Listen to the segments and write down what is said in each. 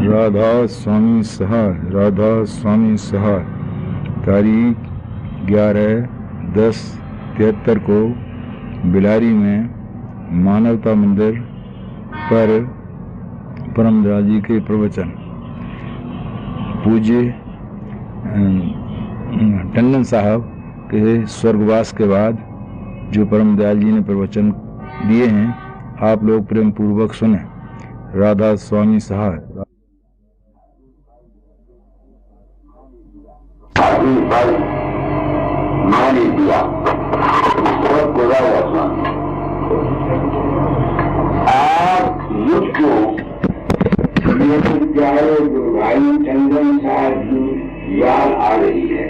राधा स्वामी सहाय तारीख 11/10/73 को बिलारी में मानवता मंदिर पर परमदयाल जी के प्रवचन। पूज्य टंडन साहब के स्वर्गवास के बाद जो परमदयाल जी ने प्रवचन दिए हैं, आप लोग प्रेम पूर्वक सुने। राधा स्वामी सहाय। माने दिया बहुत बुरा हुआ। आप मुझको मेरे प्यारे जो भाई टंडन साहब की याद आ रही है।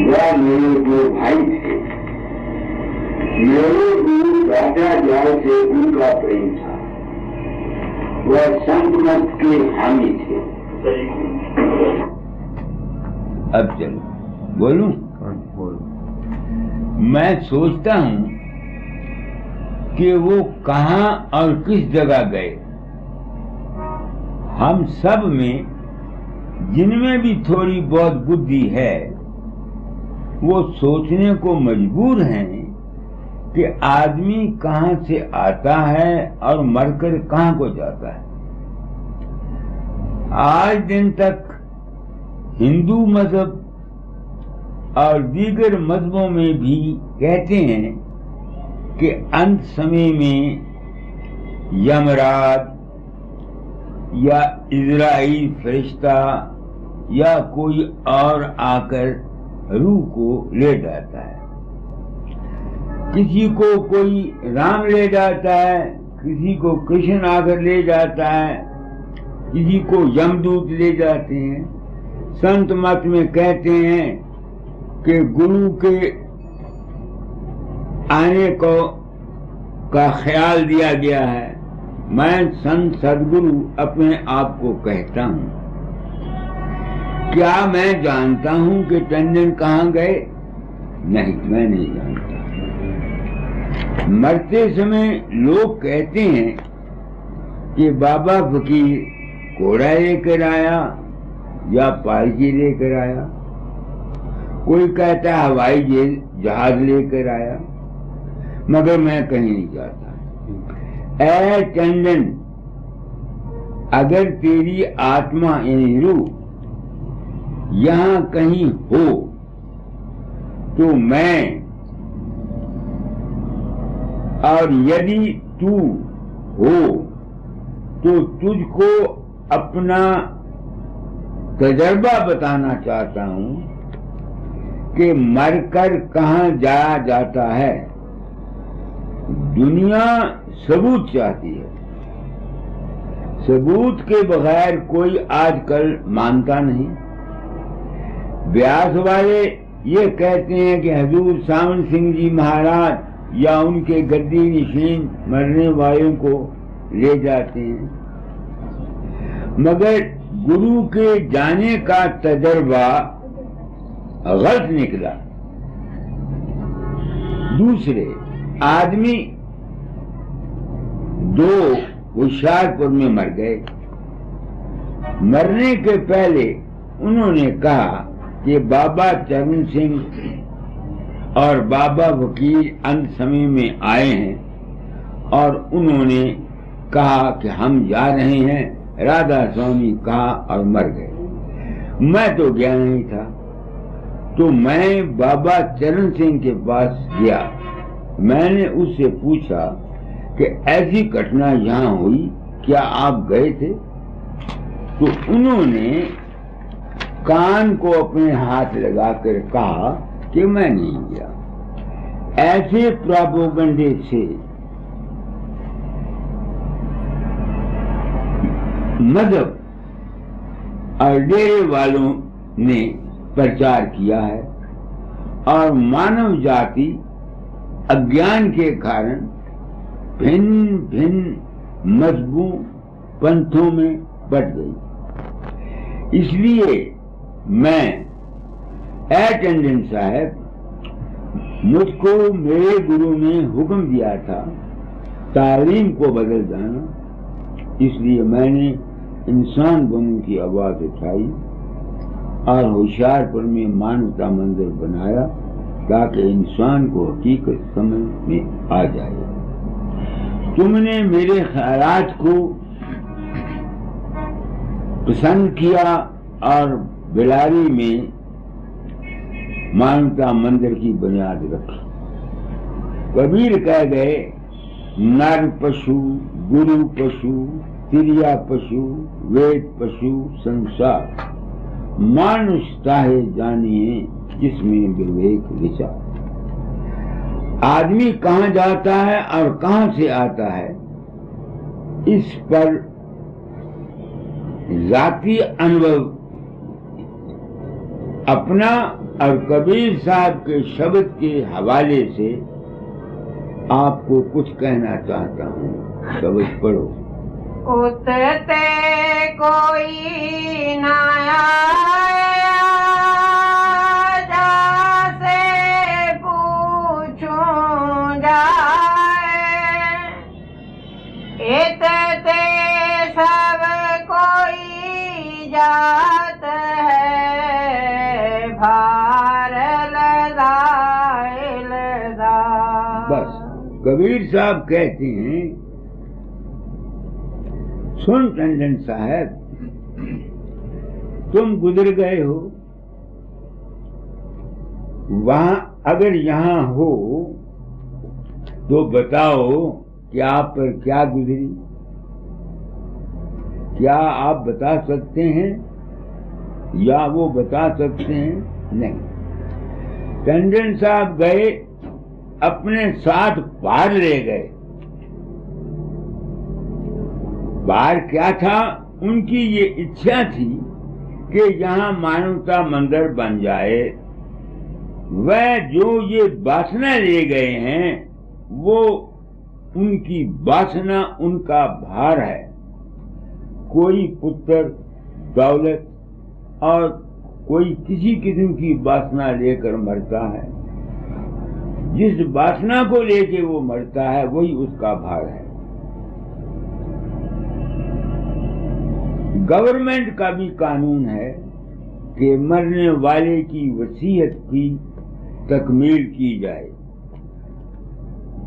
वह मेरे जो भाई थे, मेरे गुरु राजा जाल से उनका प्रेम था। वह संत मत के हामी थे। अब चलो बोलूं। मैं सोचता हूं कि वो कहां और किस जगह गए। हम सब में जिनमें भी थोड़ी बहुत बुद्धि है वो सोचने को मजबूर हैं कि आदमी कहां से आता है और मरकर कहां को जाता है। आज दिन तक हिंदू मजहब और दीगर मजहबों में भी कहते हैं कि अंत समय में यमराज या इज़राइल फरिश्ता या कोई और आकर रूह को ले जाता है। किसी को कोई राम ले जाता है, किसी को कृष्ण आकर ले जाता है, किसी को यमदूत ले जाते हैं। संत मत में कहते हैं कि गुरु के आने को का ख्याल दिया गया है। मैं संत सदगुरु अपने आप को कहता हूं। क्या मैं जानता हूं कि टंडन कहां गए? नहीं, मैं नहीं जानता। मरते समय लोग कहते हैं कि बाबा फकीर घोड़ा लेकर आया या पालकी लेकर आया, कोई कहता है हवाई जहाज लेकर आया, मगर मैं कहीं नहीं जाता। ऐ टंडन, अगर तेरी आत्मा यानी रूह यहां कहीं हो तो मैं, और यदि तू हो तो तुझको अपना तजर्बा बताना चाहता हूं कि मरकर कहां जाया जाता है। दुनिया सबूत चाहती है, सबूत के बगैर कोई आजकल मानता नहीं। व्यास वाले ये कहते हैं कि हजूर सावन सिंह जी महाराज या उनके गद्दी नशीन मरने वालों को ले जाते हैं, मगर गुरु के जाने का तजर्बा गलत निकला। दूसरे आदमी दो होशियारपुर में मर गए। मरने के पहले उन्होंने कहा कि बाबा चरण सिंह और बाबा वकील अंत समय में आए हैं और उन्होंने कहा कि हम जा रहे हैं। राधा स्वामी कहा और मर गए। मैं तो गया नहीं था, तो मैं बाबा चरण सिंह के पास गया। मैंने उससे पूछा कि ऐसी घटना यहाँ हुई, क्या आप गए थे? तो उन्होंने कान को अपने हाथ लगाकर कहा कि मैं नहीं गया। ऐसे प्रोपेगेंडे से मजहब और डेरे वालों ने प्रचार किया है और मानव जाति अज्ञान के कारण भिन्न भिन्न मजहबों पंथों में बट गई। इसलिए मैं टंडन साहब, मुझको मेरे गुरु ने हुक्म दिया था तालीम को बदल जाना, इसलिए मैंने इंसान बनने की आवाज उठाई और होशियारपुर में मानवता मंदिर बनाया ताकि इंसान को हकीकत समझ में आ जाए। तुमने मेरे ख्यालात को पसंद किया और बिलारी में मानवता मंदिर की बुनियाद रखी। कबीर कह गए, नर पशु, गुरु पशु, तिरिया पशु, वेद पशु, संसार मानुष ताहे जानिए जिसमें विवेक विचार। आदमी कहाँ जाता है और कहाँ से आता है, इस पर जाती अनुभव अपना और कबीर साहब के शब्द के हवाले से आपको कुछ कहना चाहता हूँ। शब्द पढ़ो। उतते कोई ना आया, जासे पूछूं जाए, इतते सब कोई जात है, भार लदाए लदा। बस कबीर साहब कहते हैं, सुन टंडन साहब, तुम गुजर गए हो, वहां अगर यहाँ हो तो बताओ कि आप पर क्या गुजरी, क्या आप बता सकते हैं या वो बता सकते हैं? नहीं। टंडन साहब गए, अपने साथ पार ले गए। बाहर क्या था? उनकी ये इच्छा थी कि यहाँ मानवता मंदिर बन जाए। वह जो ये वासना ले गए हैं, वो उनकी वासना उनका भार है। कोई पुत्र, दौलत और कोई किसी किस्म की वासना लेकर मरता है। जिस वासना को लेके वो मरता है वही उसका भार है। गवर्नमेंट का भी कानून है कि मरने वाले की वसीयत की तकमील की जाए।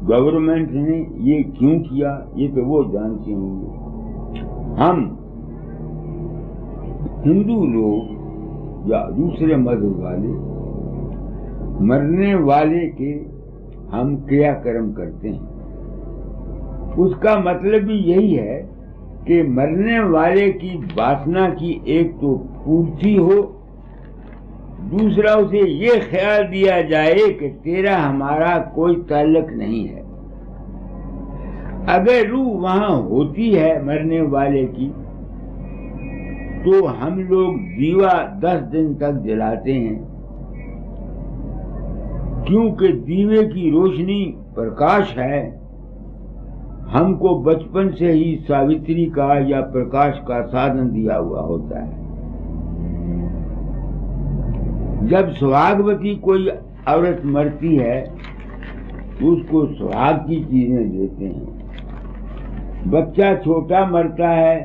गवर्नमेंट ने ये क्यों किया, ये तो वो जानते होंगे। हम हिंदू लोग या दूसरे मजहब वाले मरने वाले के हम क्रियाक्रम करते हैं। उसका मतलब भी यही है कि मरने वाले की वासना की एक तो पूर्ति हो, दूसरा उसे ये ख्याल दिया जाए कि तेरा हमारा कोई ताल्लुक नहीं है। अगर रूह वहां होती है मरने वाले की, तो हम लोग दीवा 10 दिन तक जलाते हैं, क्योंकि दीवे की रोशनी प्रकाश है। हमको बचपन से ही सावित्री का या प्रकाश का साधन दिया हुआ होता है। जब सुहागवती कोई औरत मरती है तो उसको सुहाग की चीजें देते हैं। बच्चा छोटा मरता है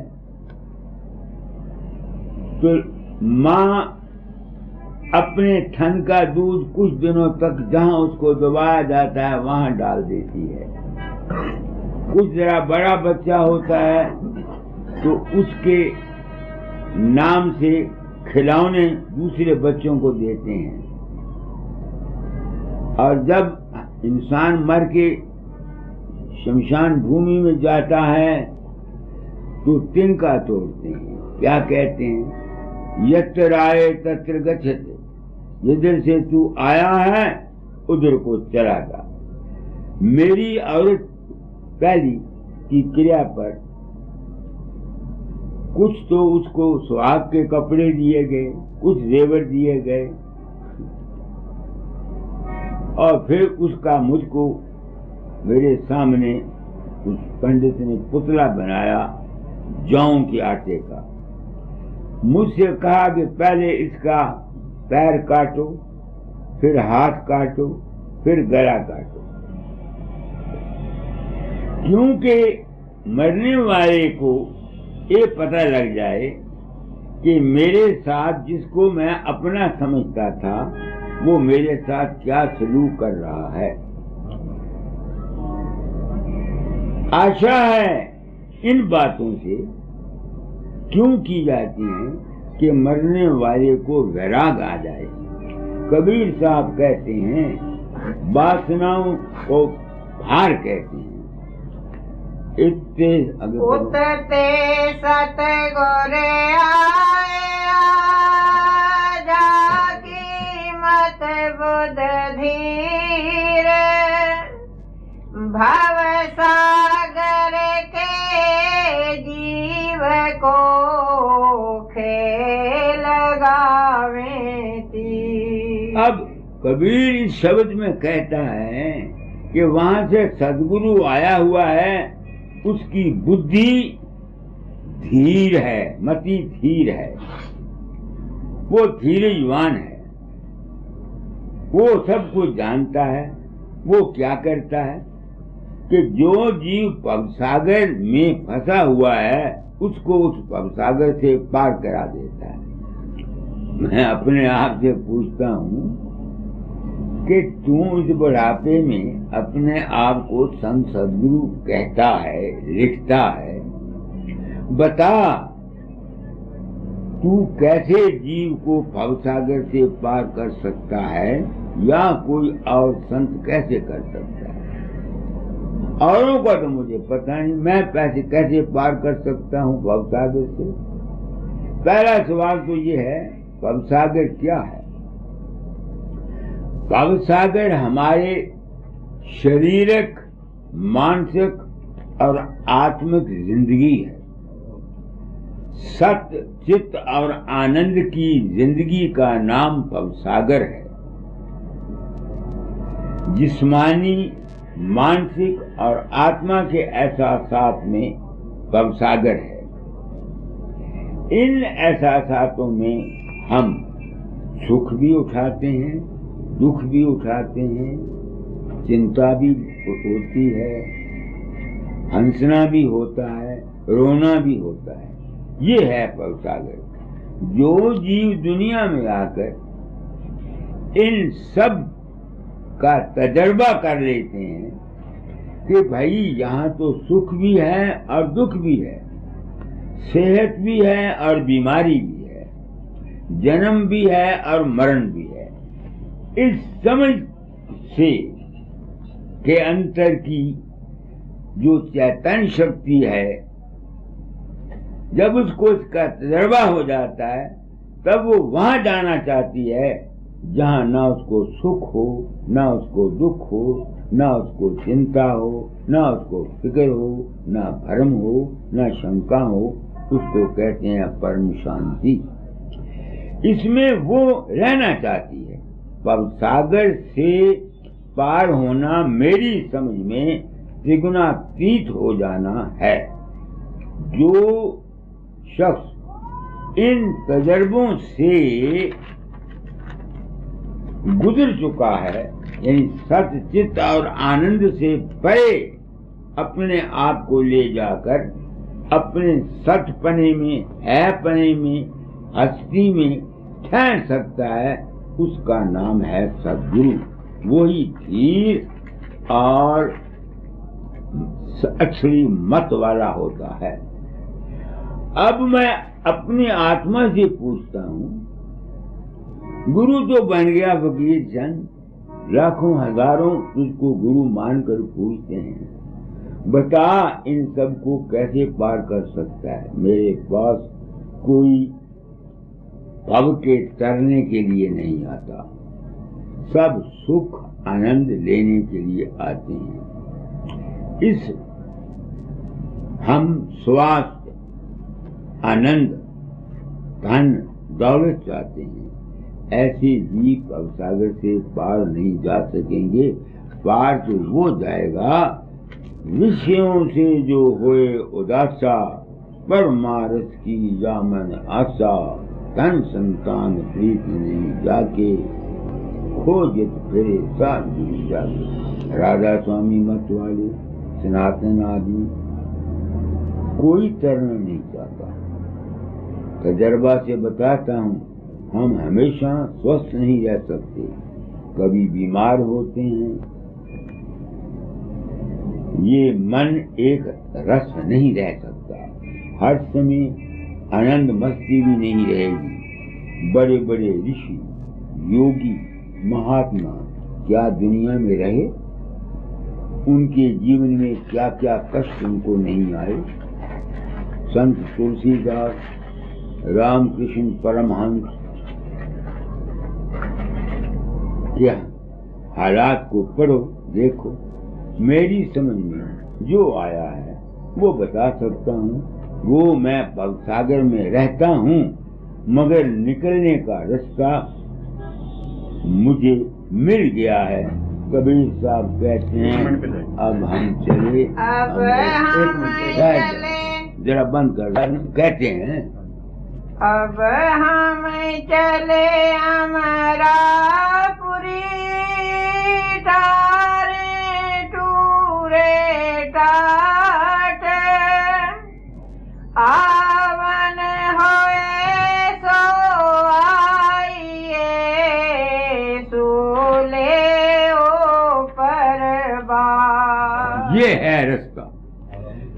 तो माँ अपने थन का दूध कुछ दिनों तक जहां उसको दबाया जाता है वहां डाल देती है। कुछ जरा बड़ा बच्चा होता है तो उसके नाम से खिलौने दूसरे बच्चों को देते हैं। और जब इंसान मर के शमशान भूमि में जाता है तो तिनका तोड़ते हैं। क्या कहते हैं? यत्र आए तत्र गच्छति, जिधर से तू आया है उधर को चला जा। मेरी औरत पहली की क्रिया पर कुछ तो उसको सुहाग के कपड़े दिए गए, कुछ जेवर दिए गए, और फिर उसका मुझको मेरे सामने उस पंडित ने पुतला बनाया जौ के आटे का। मुझसे कहा कि पहले इसका पैर काटो, फिर हाथ काटो, फिर गला काटो, क्योंकि मरने वाले को ये पता लग जाए कि मेरे साथ जिसको मैं अपना समझता था वो मेरे साथ क्या सलूक कर रहा है। आशा है इन बातों से क्यों की जाती हैं कि मरने वाले को वैराग आ जाए। कबीर साहब कहते हैं वासनाओं को भार कहते हैं। उतते सतगुर आया जाकी मत बुध धीर भव सागर के जीव को खेल गावे ती। अब कबीर इस शब्द में कहता है कि वहां से सदगुरु आया हुआ है, उसकी बुद्धि धीर है, मति धीर है, वो धीरजवान है, वो सब कुछ जानता है। वो क्या करता है कि जो जीव भवसागर में फंसा हुआ है उसको उस भवसागर से पार करा देता है। मैं अपने आप से पूछता हूँ कि तू इस बुढ़ापे में अपने आप को संत सदगुरु कहता है, लिखता है, बता तू कैसे जीव को भवसागर से पार कर सकता है या कोई और संत कैसे कर सकता है। औरों का तो मुझे पता नहीं, मैं कैसे पार कर सकता हूँ भवसागर से। पहला सवाल तो ये है, भवसागर क्या है। भवसागर हमारे शारीरिक, मानसिक और आत्मिक जिंदगी है। सत्य, चित्त और आनंद की जिंदगी का नाम भवसागर है। जिस्मानी, मानसिक और आत्मा के एहसासात में भवसागर है। इन एहसासातों में हम सुख भी उठाते हैं, दुख भी उठाते हैं, चिंता भी होती है, हंसना भी होता है, रोना भी होता है। ये है भवसागर। जो जीव दुनिया में आकर इन सब का तजर्बा कर लेते हैं कि भाई यहाँ तो सुख भी है और दुख भी है, सेहत भी है और बीमारी भी है, जन्म भी है और मरण भी है। इस समझ से के अंतर की जो चैतन्य शक्ति है, जब उसको इसका तजर्बा हो जाता है तब वो वहां जाना चाहती है जहां ना उसको सुख हो, ना उसको दुख हो, ना उसको चिंता हो, ना उसको फिक्र हो, ना भ्रम हो, ना शंका हो। उसको कहते हैं परम शांति। इसमें वो रहना चाहती है। भवसागर से पार होना मेरी समझ में त्रिगुणातीत हो जाना है। जो शख्स इन तजर्बों से गुजर चुका है, यानी सत्य, चित्त और आनंद से परे अपने आप को ले जाकर अपने सतपने में, हैपने में, हस्ती में ठहर सकता है, उसका नाम है सद्गुरु। वही धीर और अच्छी मत वाला होता है। अब मैं अपनी आत्मा से पूछता हूँ, गुरु तो बन गया फकीर चंद, लाखों हजारों तुझको गुरु मानकर पूछते हैं, बता इन सब को कैसे पार कर सकता है। मेरे पास कोई भव के तरने के लिए नहीं आता, सब सुख आनंद लेने के लिए आते हैं। इस हम स्वास्थ्य, आनंद, धन, दौलत चाहते हैं। ऐसे जीव भवसागर से पार नहीं जा सकेंगे। पार तो वो जाएगा विषयों से जो होए उदासा, परमारथ की जामन आशा, धन संतान प्रीत नहीं जाके, खोजत फिरे साधु जाके। राधा स्वामी मत वाले, सनातन आदि कोई तैरना नहीं चाहता। तजर्बा से बताता हूँ, हम हमेशा स्वस्थ नहीं रह सकते, कभी बीमार होते हैं। ये मन एक रस नहीं रह सकता, हर समय आनंद मस्ती भी नहीं रहेगी। बड़े बड़े ऋषि, योगी, महात्मा क्या दुनिया में रहे? उनके जीवन में क्या क्या कष्ट उनको नहीं आए? संत तुलसीदास, रामकृष्ण परमहंस क्या हालात को पढ़ो, देखो। मेरी समझ में जो आया है वो बता सकता हूँ। वो मैं भवसागर में रहता हूँ, मगर निकलने का रास्ता मुझे मिल गया है। कबीर साहब कहते हैं, अब हम चले, अब हम चले, जरा बंद कर। कहते हैं, अब हम चले अमरापुरी, तारे टूरे टाट, आवन होए सो आइए, सूले ऊपर बार। ये है रास्ता।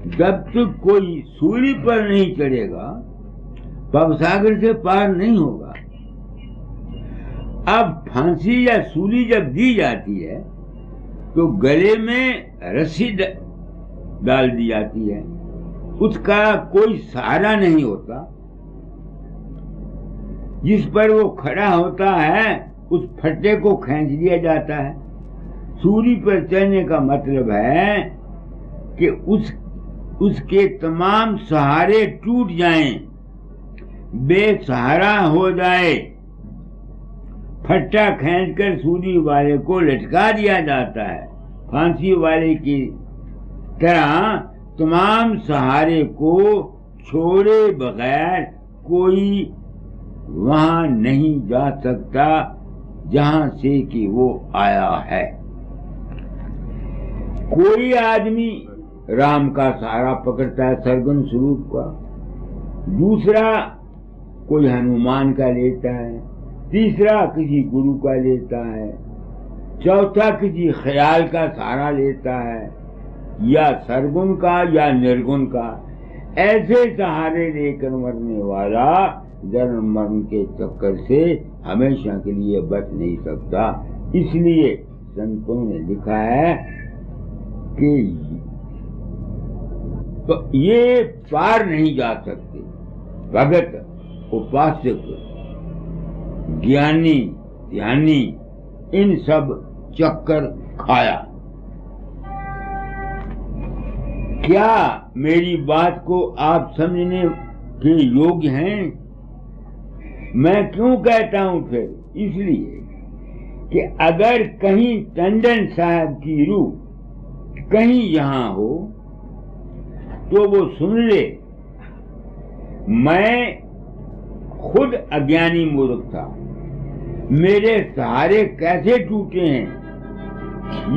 जब तक कोई सूली पर नहीं चढ़ेगा, भवसागर से पार नहीं होगा। अब फांसी या सूली जब दी जाती है तो गले में रस्सी डाल दी जाती है, उसका कोई सहारा नहीं होता। जिस पर वो खड़ा होता है उस फट्टे को खींच दिया जाता है। सूली पर चढ़ने का मतलब है कि उसके तमाम सहारे टूट जाएं, बेसहारा हो जाए। फट्टा खींचकर सूली वाले को लटका दिया जाता है। फांसी वाले की तरह तमाम सहारे को छोड़े बगैर कोई वहां नहीं जा सकता जहां से कि वो आया है। कोई आदमी राम का सहारा पकड़ता है, सरगुण स्वरूप का। दूसरा कोई हनुमान का लेता है, तीसरा किसी गुरु का लेता है, चौथा किसी ख्याल का सहारा लेता है, या सरगुण का या निर्गुण का। ऐसे सहारे लेकर मरने वाला जन्म मरण के चक्कर से हमेशा के लिए बच नहीं सकता। इसलिए संतों ने लिखा है कि तो ये पार नहीं जा सकते। भगत, उपासक, ज्ञानी, ध्यानी, इन सब चक्कर खाया। क्या मेरी बात को आप समझने के योग्य हैं? मैं क्यों कहता हूं फिर? इसलिए कि अगर कहीं टंडन साहब की रूह कहीं यहां हो तो वो सुन ले। मैं खुद अज्ञानी मूर्ख था, मेरे सहारे कैसे टूटे हैं?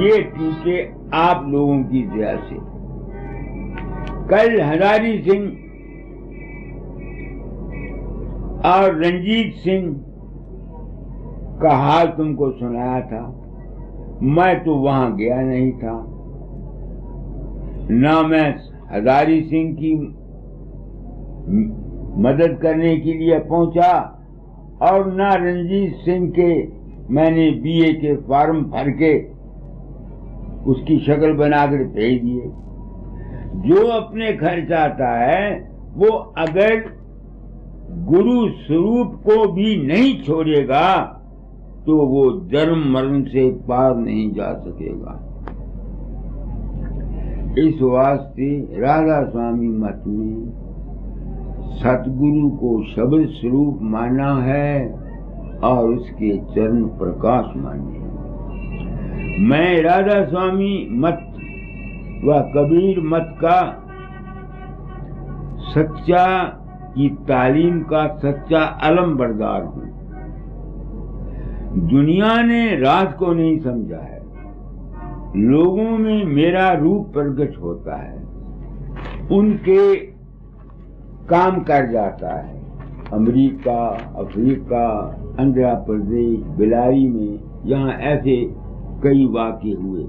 ये टूटे आप लोगों की दया से। कल हजारी सिंह और रंजीत सिंह का हाल तुमको सुनाया था। मैं तो वहां गया नहीं था, ना मैं हजारी सिंह की मदद करने के लिए पहुंचा और ना रंजीत सिंह के मैंने बीए के फॉर्म भर के उसकी शक्ल बनाकर भेज दिए। जो अपने घर जाता है वो अगर गुरु स्वरूप को भी नहीं छोड़ेगा तो वो जन्म मरण से पार नहीं जा सकेगा। इस वास्ते राधा स्वामी मत में सतगुरु को शब्द स्वरूप माना है और उसके चरण प्रकाश माने। मैं राधा स्वामी मत व कबीर मत का सच्चा की तालीम का सच्चा अलमबरदार हूं। दुनिया ने रात को नहीं समझा है, लोगों में मेरा रूप प्रकट होता है, उनके काम कर जाता है। अमेरिका, अफ्रीका, आंध्र प्रदेश, बिलारी में यहाँ ऐसे कई वाक़ये हुए।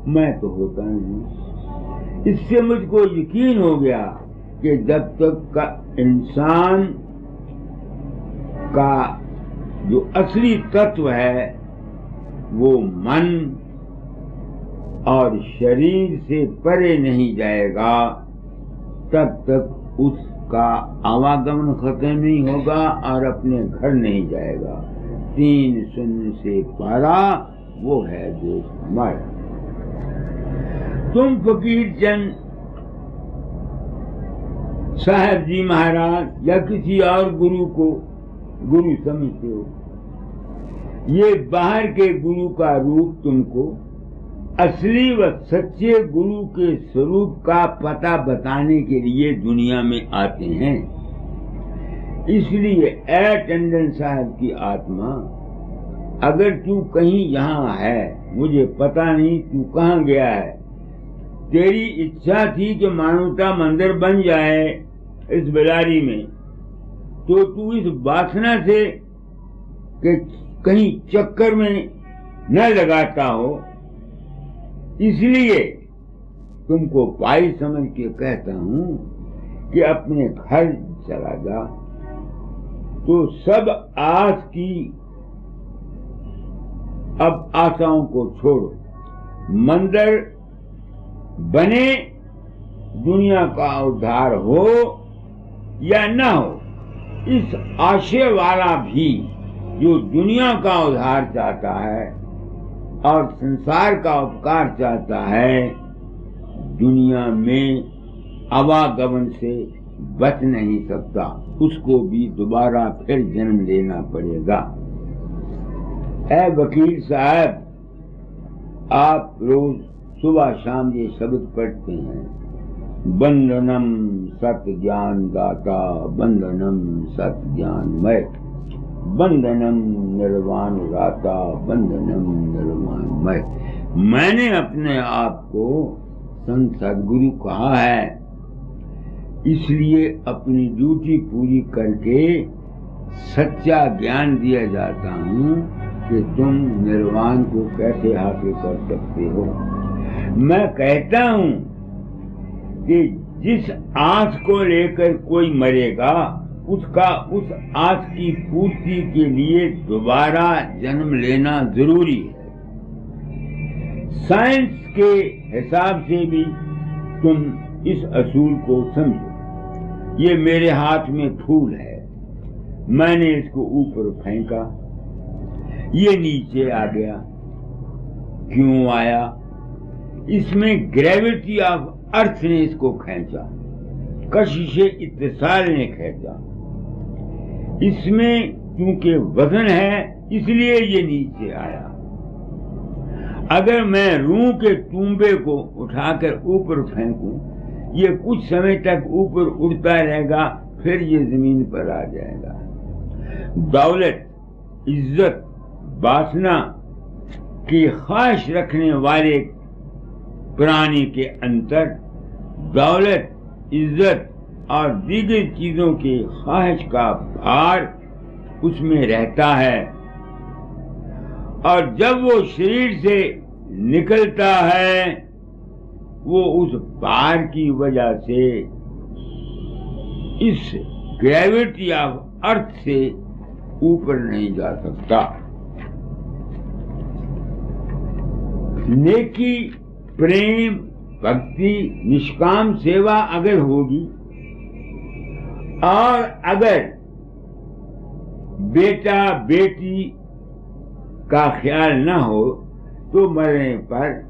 मैं तो होता नहीं। इससे मुझको यकीन हो गया कि जब तक का इंसान का जो असली तत्व है वो मन और शरीर से परे नहीं जाएगा, तब तक उसका आवागमन खत्म नहीं होगा और अपने घर नहीं जाएगा। 3 शून्य से पारा वो है देश हमारा। तुम फकीर चंद साहब जी महाराज या किसी और गुरु को गुरु समझते हो। ये बाहर के गुरु का रूप तुमको असली व सच्चे गुरु के स्वरूप का पता बताने के लिए दुनिया में आते हैं। इसलिए ए टंडन साहब की आत्मा, अगर तू कहीं यहाँ है, मुझे पता नहीं तू कहाँ गया है, तेरी इच्छा थी कि मानवता मंदिर बन जाए इस बिलारी में, तो तू इस वासना से कि कहीं चक्कर में न लगाता हो, इसलिए तुमको पाई समझ के कहता हूं कि अपने घर चला जा। तो सब आस की अब आशाओं को छोड़ो। मंदिर बने, दुनिया का उद्धार हो या न हो, इस आशय वाला भी जो दुनिया का उद्धार चाहता है और संसार का उपकार चाहता है, दुनिया में आवागमन से बच नहीं सकता। उसको भी दोबारा फिर जन्म लेना पड़ेगा। ऐ वकील साहब, आप रोज सुबह शाम ये शब्द पढ़ते हैं, बंधनम सत्य ज्ञान दाता, बंधनम सत्य ज्ञानमय, बंधनम निर्वाण दाता, बंधनम निर्वाणमय। मैंने अपने आप को संत सदगुरु कहा है, इसलिए अपनी ड्यूटी पूरी करके सच्चा ज्ञान दिया जाता हूँ कि तुम निर्वाण को कैसे हासिल कर सकते हो। मैं कहता हूँ कि जिस आस को लेकर कोई मरेगा, उसका उस आस की पूर्ति के लिए दोबारा जन्म लेना जरूरी है। साइंस के हिसाब से भी तुम इस असूल को समझो। ये मेरे हाथ में फूल है, मैंने इसको ऊपर फेंका, ये नीचे आ गया। क्यों आया? इसमें ग्रेविटी ऑफ अर्थ ने इसको खींचा, कशिशे इत्तिसाल ने खींचा। इसमें क्योंकि वजन है इसलिए ये नीचे आया। अगर मैं रूह के टूंबे को उठाकर ऊपर फेंकूं, ये कुछ समय तक ऊपर उड़ता रहेगा, फिर ये जमीन पर आ जाएगा। दौलत, इज्जत, वासना की ख्वाहिश रखने वाले प्राणी के अंतर दौलत, इज्जत और दीगर चीजों की ख्वाहिश का भार उसमें रहता है, और जब वो शरीर से निकलता है, वो उस भार की वजह से इस ग्रेविटी ऑफ अर्थ से ऊपर नहीं जा सकता। नेकी, प्रेम, भक्ति, निष्काम सेवा अगर होगी और अगर बेटा बेटी का ख्याल न हो, तो मरने पर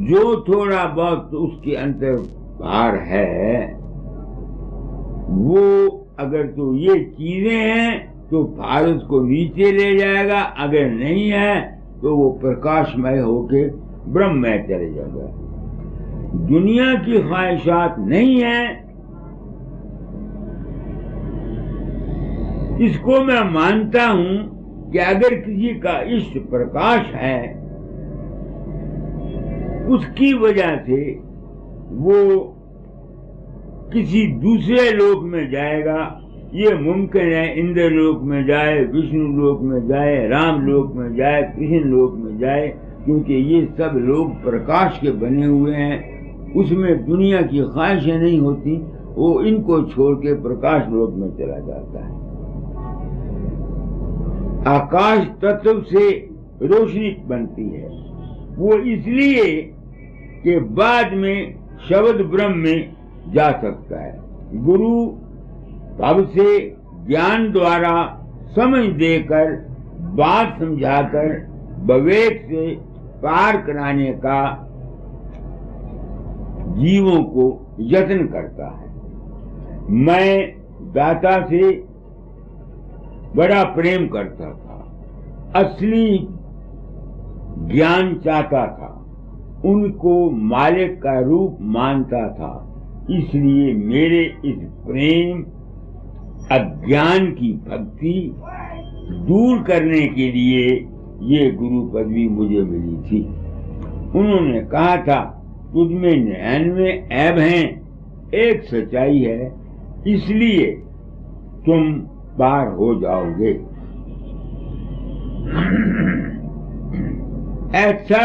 जो थोड़ा बहुत उसके अंदर भार है, वो अगर तो ये चीजें हैं तो भार उसको नीचे ले जाएगा, अगर नहीं है तो वो प्रकाशमय होके ब्रह्म में चले जाएगा। दुनिया की ख्वाहिशात नहीं है, इसको मैं मानता हूं कि अगर किसी का इष्ट प्रकाश है, उसकी वजह से वो किसी दूसरे लोक में जाएगा, ये मुमकिन है। इंद्र लोक में जाए, विष्णु लोक में जाए, राम लोक में जाए, कृष्ण लोक में जाए, क्योंकि ये सब लोग प्रकाश के बने हुए हैं। उसमें दुनिया की ख्वाहिशें नहीं होती, वो इनको छोड़ के प्रकाश लोक में चला जाता है। आकाश तत्व से रोशनी बनती है, वो इसलिए कि बाद में शब्द ब्रह्म में जा सकता है। गुरु तब से ज्ञान द्वारा समझ देकर, बात समझाकर, विवेक से पार कराने का जीवों को यत्न करता है। मैं दाता से बड़ा प्रेम करता था, असली ज्ञान चाहता था, उनको मालिक का रूप मानता था। इसलिए मेरे इस प्रेम अज्ञान की भक्ति दूर करने के लिए ये गुरु पदवी मुझे मिली थी। उन्होंने कहा था, तुझमें 99 ऐब हैं, एक सच्चाई है, इसलिए तुम पार हो जाओगे। ऐसा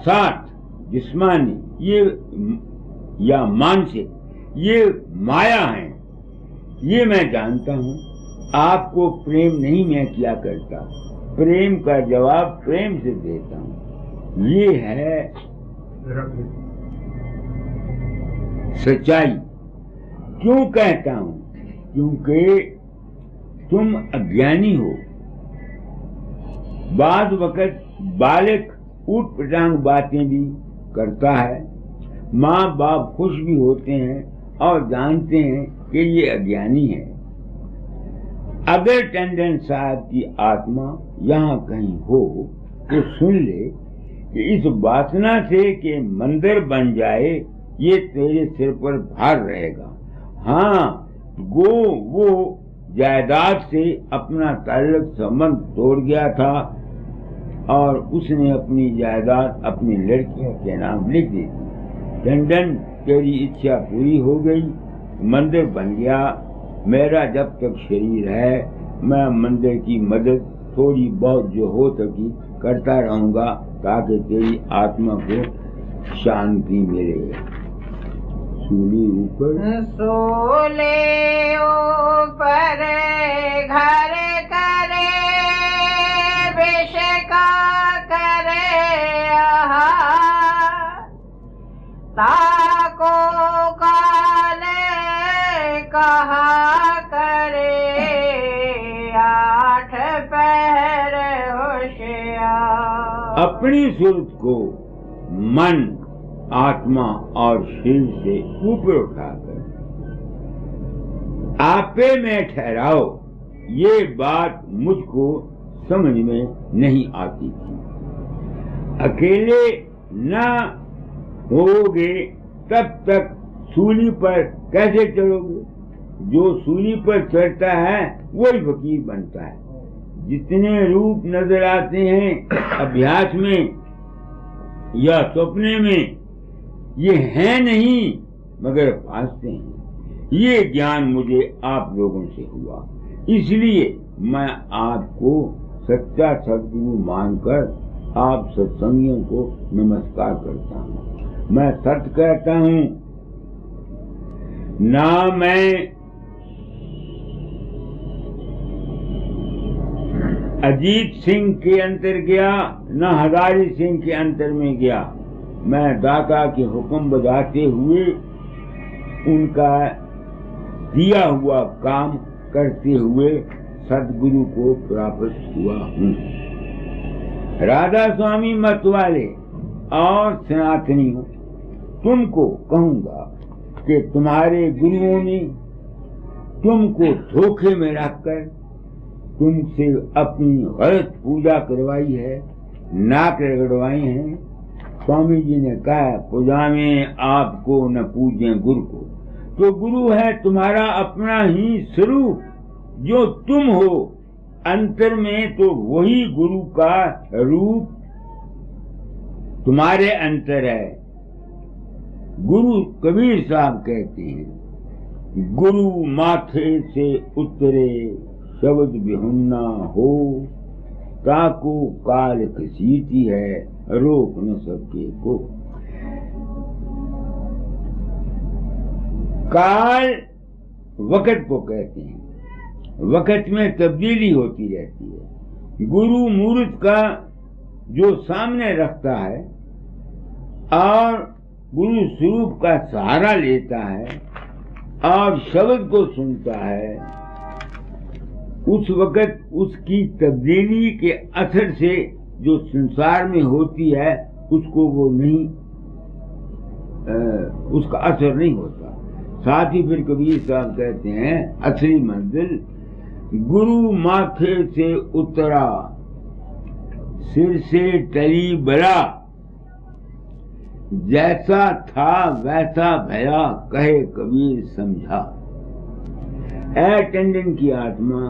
साथ जिस्मानी ये या मानसिक ये माया है, ये मैं जानता हूँ। आपको प्रेम नहीं मैं किया करता, प्रेम का जवाब प्रेम से देता हूँ। ये है सच्चाई। क्यों कहता हूँ? क्योंकि तुम अज्ञानी हो। बाद वक्त बालक ऊट पटांग बातें भी करता है, माँ बाप खुश भी होते हैं और जानते हैं कि ये अज्ञानी है। अगर टंडन साहब की आत्मा यहाँ कहीं हो तो सुन ले कि इस वासना से कि मंदिर बन जाए, ये तेरे सिर पर भार रहेगा। हाँ, वो जायदाद से अपना ताल्लुक संबंध तोड़ गया था और उसने अपनी जायदाद अपनी लड़कियों के नाम लिख दी थी। टंडन, तेरी इच्छा पूरी हो गई, मंदिर बन गया। मेरा जब तक शरीर है, मैं मंदिर की मदद थोड़ी बहुत जो हो सकी करता रहूंगा, ताकि तेरी आत्मा को शांति मिले। सूली ऊपर सोले ऊपर घर करे, विष का करे ताको काले कहा करे, 8 पहर होशियार। अपनी सूरत को मन, आत्मा और शरीर से ऊपर उठाकर आपे में ठहराओ। ये बात मुझको समझ में नहीं आती थी। अकेले न होगे तब तक सूली पर कैसे चढ़ोगे? जो सूली पर चढ़ता है वही फकीर बनता है। जितने रूप नजर आते हैं अभ्यास में या सपने में, ये है नहीं मगर फांसते हैं। ये ज्ञान मुझे आप लोगों से हुआ, इसलिए मैं आपको सच्चा सद्गुरु मानकर आप सत्संगियों को नमस्कार करता हूँ। मैं सत्य कहता हूँ, ना मैं अजीत सिंह के अंतर गया, न हजारी सिंह के अंतर में गया। मैं दाता के हुक्म बजाते हुए उनका दिया हुआ काम करते हुए सदगुरु को प्राप्त हुआ हूँ। राधा स्वामी मत वाले और सनातनियों, तुमको कहूंगा कि तुम्हारे गुरुओं ने तुमको धोखे में रखकर तुमसे अपनी गलत पूजा करवाई है, नाक रगड़वाई है। स्वामी जी ने कहा, पूजा में आपको न पूजें गुरु को। तो गुरु है तुम्हारा अपना ही स्वरूप, जो तुम हो अंतर में, तो वही गुरु का रूप तुम्हारे अंतर है। गुरु कबीर साहब कहते हैं, गुरु माथे से उतरे शब्द बिहुन्ना हो, ताको काल घसीटी है रोक न सके को। काल वक़्त को कहते हैं, वक़्त में तब्दीली होती रहती है। गुरु मूर्त का जो सामने रखता है और गुरु स्वरूप का सहारा लेता है और शब्द को सुनता है, उस वक़्त उसकी तब्दीली के असर से जो संसार में होती है उसको वो नहीं, उसका असर नहीं होता। साथ ही फिर कबीर साहब कहते हैं, असली मंजिल गुरु माथे से उतरा, सिर से टली बला, जैसा था वैसा भया, कहे कबीर समझा। ऐ टंडन की आत्मा,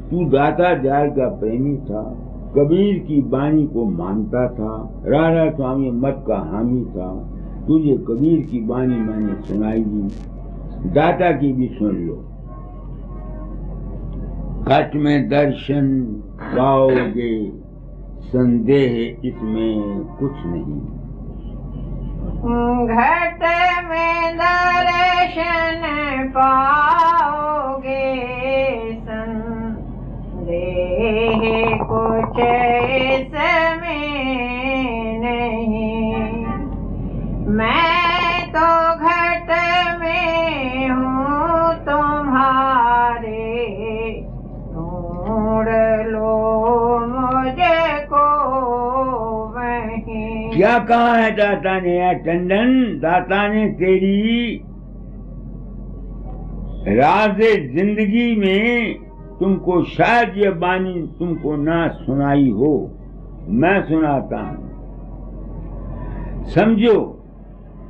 तू दाता दयाल का प्रेमी था, कबीर की बानी को मानता था, राधा स्वामी मत का हामी था, तुझे कबीर की बानी मैंने सुनाई दी, दाता की भी सुन लो। घट में दर्शन पाओगे, संदेह इसमें कुछ नहीं। घट में दर्शन पाओगे, संदेह कुछ इसमें नहीं। मैं तो घट में हूँ तुम्हारे, ढूंढ लो मुझको वहीं। क्या कहा है दाता ने? या टंडन, दाता ने तेरी राज़े जिंदगी में तुमको शायद ये बानी तुमको ना सुनाई हो, मैं सुनाता हूं। समझो,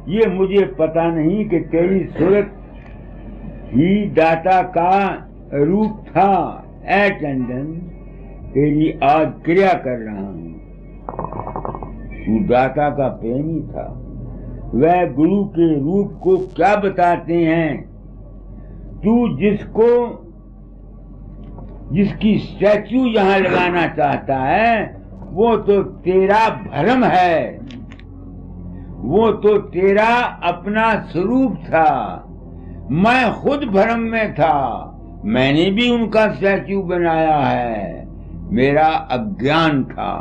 ये मुझे पता नहीं कि तेरी सूरत ही दाता का रूप था। ऐ टंडन, तेरी आज क्रिया कर रहा हूं। तू दाता का प्रेमी था, वह गुरु के रूप को क्या बताते हैं? तू जिसकी स्टैच्यू यहां लगाना चाहता है, वो तो तेरा भ्रम है, वो तो तेरा अपना स्वरूप था। मैं खुद भ्रम में था, मैंने भी उनका स्टैच्यू बनाया है, मेरा अज्ञान था।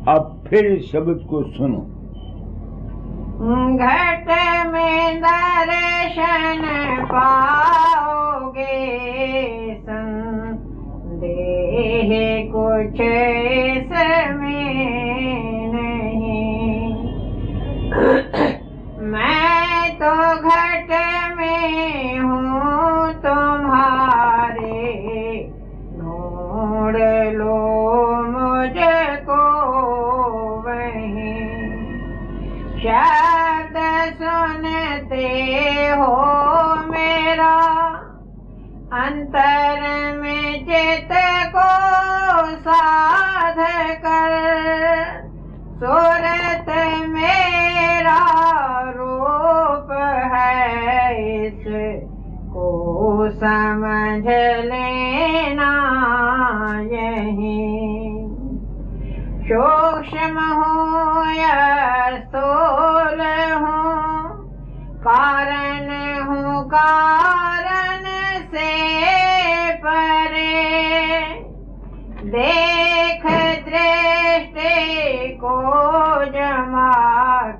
अब फिर शब्द को सुनो। घट में दर्शन पाओगे, संदेह कुछ इसमें नहीं। मैं तो घट में हूँ तुम्हारे, ढूंढ लो मुझको वहीं। शब्द सुनते हो मेरा, अंतर में चित को साध कर, सूरत मेरा रूप है, इसको समझ लेना यहीं। सूक्ष्म हूँ या स्थूल हूँ, कारण हूँ कारण से परे, देख दृष्टि को जमा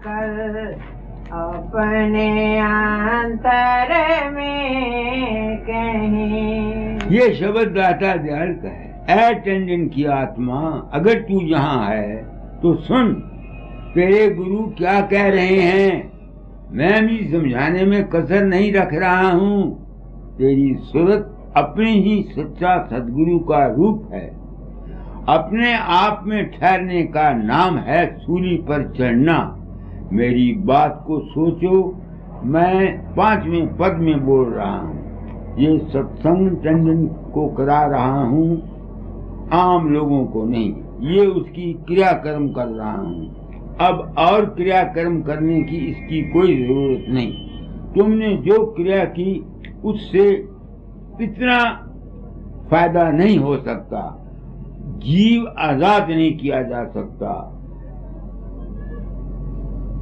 कर अपने अंतर में कहीं। ये शब्द दाता दयाल का है। ऐ टंडन की आत्मा, अगर तू यहाँ है तो सुन, तेरे गुरु क्या कह रहे हैं। मैं भी समझाने में कसर नहीं रख रहा हूँ। तेरी सूरत अपने ही सच्चा सदगुरु का रूप है। अपने आप में ठहरने का नाम है सूली पर चढ़ना। मेरी बात को सोचो, मैं 5वें पद में बोल रहा हूँ। ये सत्संग टंडन को करा रहा हूँ, आम लोगों को नहीं। ये उसकी क्रियाकर्म कर रहा हूँ। अब और क्रियाकर्म करने की इसकी कोई जरूरत नहीं। तुमने जो क्रिया की उससे इतना फायदा नहीं हो सकता। जीव आजाद नहीं किया जा सकता।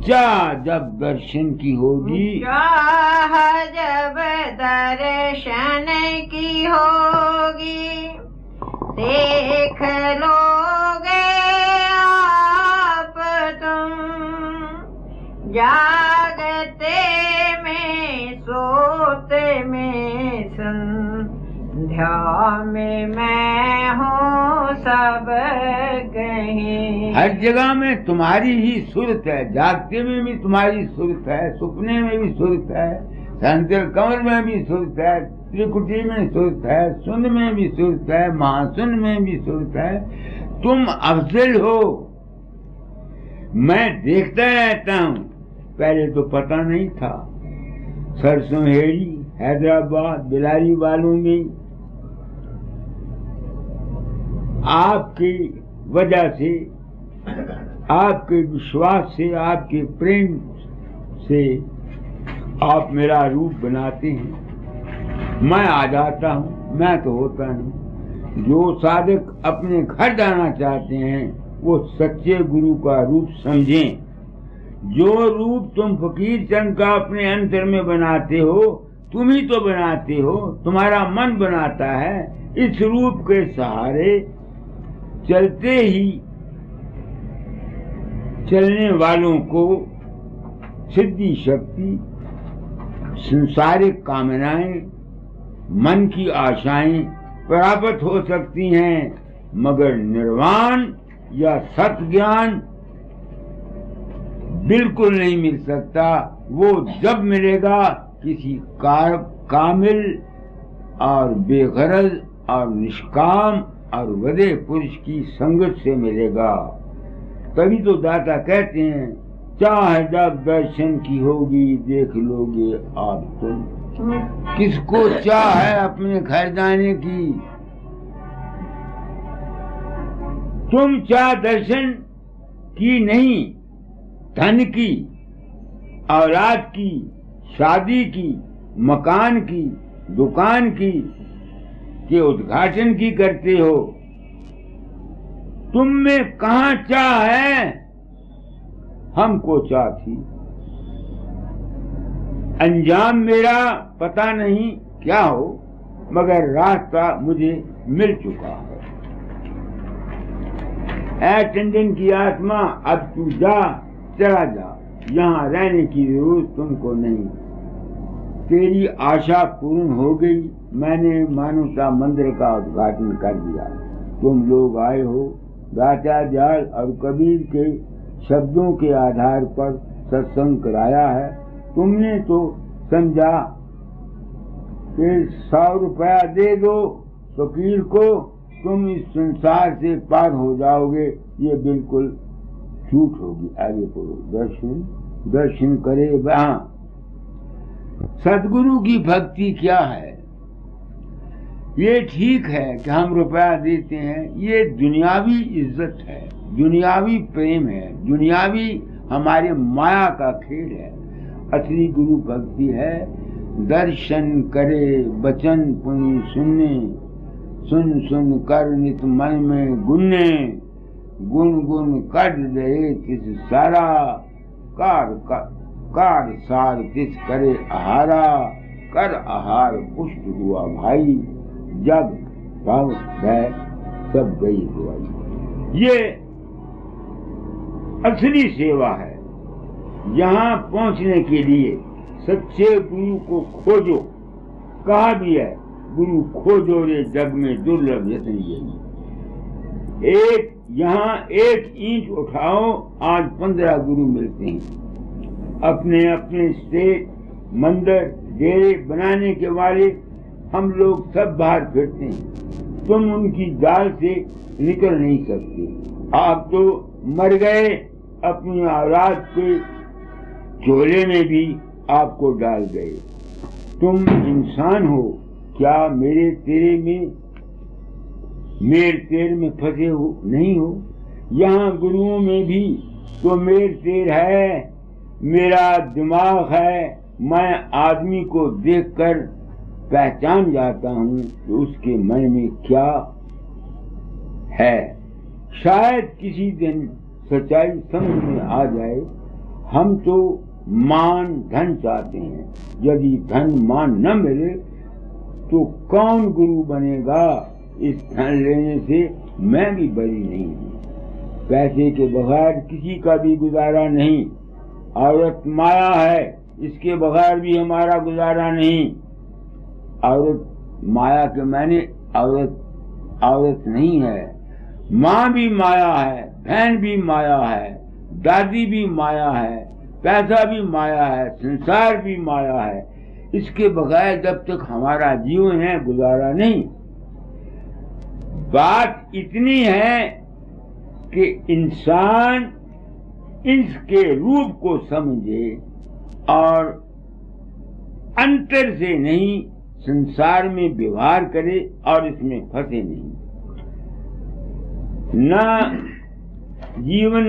चाह जब दर्शन की होगी, चाह जब दर्शन की होगी, देख लोगे आप तुम, जागते में सोते में संध्या में मैं हूँ सब कहीं। हर जगह में तुम्हारी ही सुरत है। जागते में भी तुम्हारी सुरत है, सुपने में भी सुरत है, संतर कमर में भी सुरत है, त्रिकुटी में सुरत है, सुन में भी सुरत है, महासुन में भी सुरत है। तुम अफजल हो। मैं देखता रहता हूँ, पहले तो पता नहीं था। सरसों हेड़ी, हैदराबाद, बिलारी वालों में आपकी वजह से, आपके विश्वास से, आपके प्रेम से आप मेरा रूप बनाते हैं। मैं आ जाता हूँ, मैं तो होता नहीं। जो साधक अपने घर जाना चाहते हैं वो सच्चे गुरु का रूप समझें। जो रूप तुम फकीर चंद का अपने अंतर में बनाते हो, तुम ही तो बनाते हो, तुम्हारा मन बनाता है। इस रूप के सहारे चलते ही चलने वालों को सिद्धि शक्ति, संसारिक कामनाएं, मन की आशाएं प्राप्त हो सकती हैं, मगर निर्वाण या सत्य ज्ञान बिल्कुल नहीं मिल सकता। वो जब मिलेगा किसी कामिल और बेगरज और निष्काम और वदे पुरुष की संगत से मिलेगा। तभी तो दाता कहते हैं, चाह जब दर्शन की होगी, देख लोगे आप तुम। किसको चाह है अपने घर जाने की? तुम चाह दर्शन की नहीं, धन की, औलाद की, शादी की, मकान की, दुकान की, के उद्घाटन की करते हो। तुम में कहाँ चाह है? हमको चाह थी। अंजाम मेरा पता नहीं क्या हो, मगर रास्ता मुझे मिल चुका है। ऐ टंडन की आत्मा, अब तू जा, चला जा, यहाँ रहने की जरूरत तुमको नहीं। तेरी आशा पूर्ण हो गई। मैंने मानवता मंदिर का उद्घाटन कर दिया। तुम लोग आए हो। दाता जाल और कबीर के शब्दों के आधार पर सत्संग कराया है। तुमने तो समझा कि 100 रुपया दे दो फकीर को, तुम इस संसार से पार हो जाओगे। ये बिल्कुल झूठ होगी। आगे पढ़ो। दर्शन करे वहां। सदगुरु की भक्ति क्या है? ये ठीक है कि हम रुपया देते हैं, ये दुनियावी इज्जत है, दुनियावी प्रेम है, दुनियावी हमारे माया का खेल है। असली गुरु भक्ति है दर्शन करे बचन पुनि सुनने, सुन सुन कर नित मन में गुन्ने, गुन गुन कर रहे तिस सारा, कार सार तिस करे आहारा, कर आहार पुष्ट हुआ भाई, जग भाव भय सब गई दुआई। ये असली सेवा है। यहाँ पहुँचने के लिए सच्चे गुरु को खोजो। कहा भी है, गुरु खोजो रे जग में दुर्लभ यत्न यही। यहाँ एक ईंट उठाओ, आज 15 गुरु मिलते हैं। अपने अपने स्टेट, मंदिर, डेरे बनाने के वाले हम लोग सब बाहर फिरते हैं। तुम उनकी जाल से निकल नहीं सकते। आप तो मर गए, अपनी औलाद के झोले में भी आपको डाल गए। तुम इंसान हो, क्या मेरे तेरे में फंसे हो? नहीं हो। यहाँ गुरुओं में भी तो मेर तेर है, मेरा दिमाग है। मैं आदमी को देखकर पहचान जाता हूँ कि उसके मन में क्या है। शायद किसी दिन सच्चाई समझ में आ जाए। हम तो मान धन चाहते हैं, यदि धन मान न मिले तो कौन गुरु बनेगा। इस धन लेने से मैं भी बरी नहीं हूँ। पैसे के बगैर किसी का भी गुजारा नहीं। औरत माया है, इसके बगैर भी हमारा गुजारा नहीं। औरत माया के माने औरत नहीं है। माँ भी माया है, बहन भी माया है, दादी भी माया है, पैसा भी माया है, संसार भी माया है। इसके बगैर जब तक हमारा जीवन है गुजारा नहीं। बात इतनी है कि इंसान इसके रूप को समझे और अंतर से नहीं संसार में व्यवहार करे और इसमें फंसे नहीं। न जीवन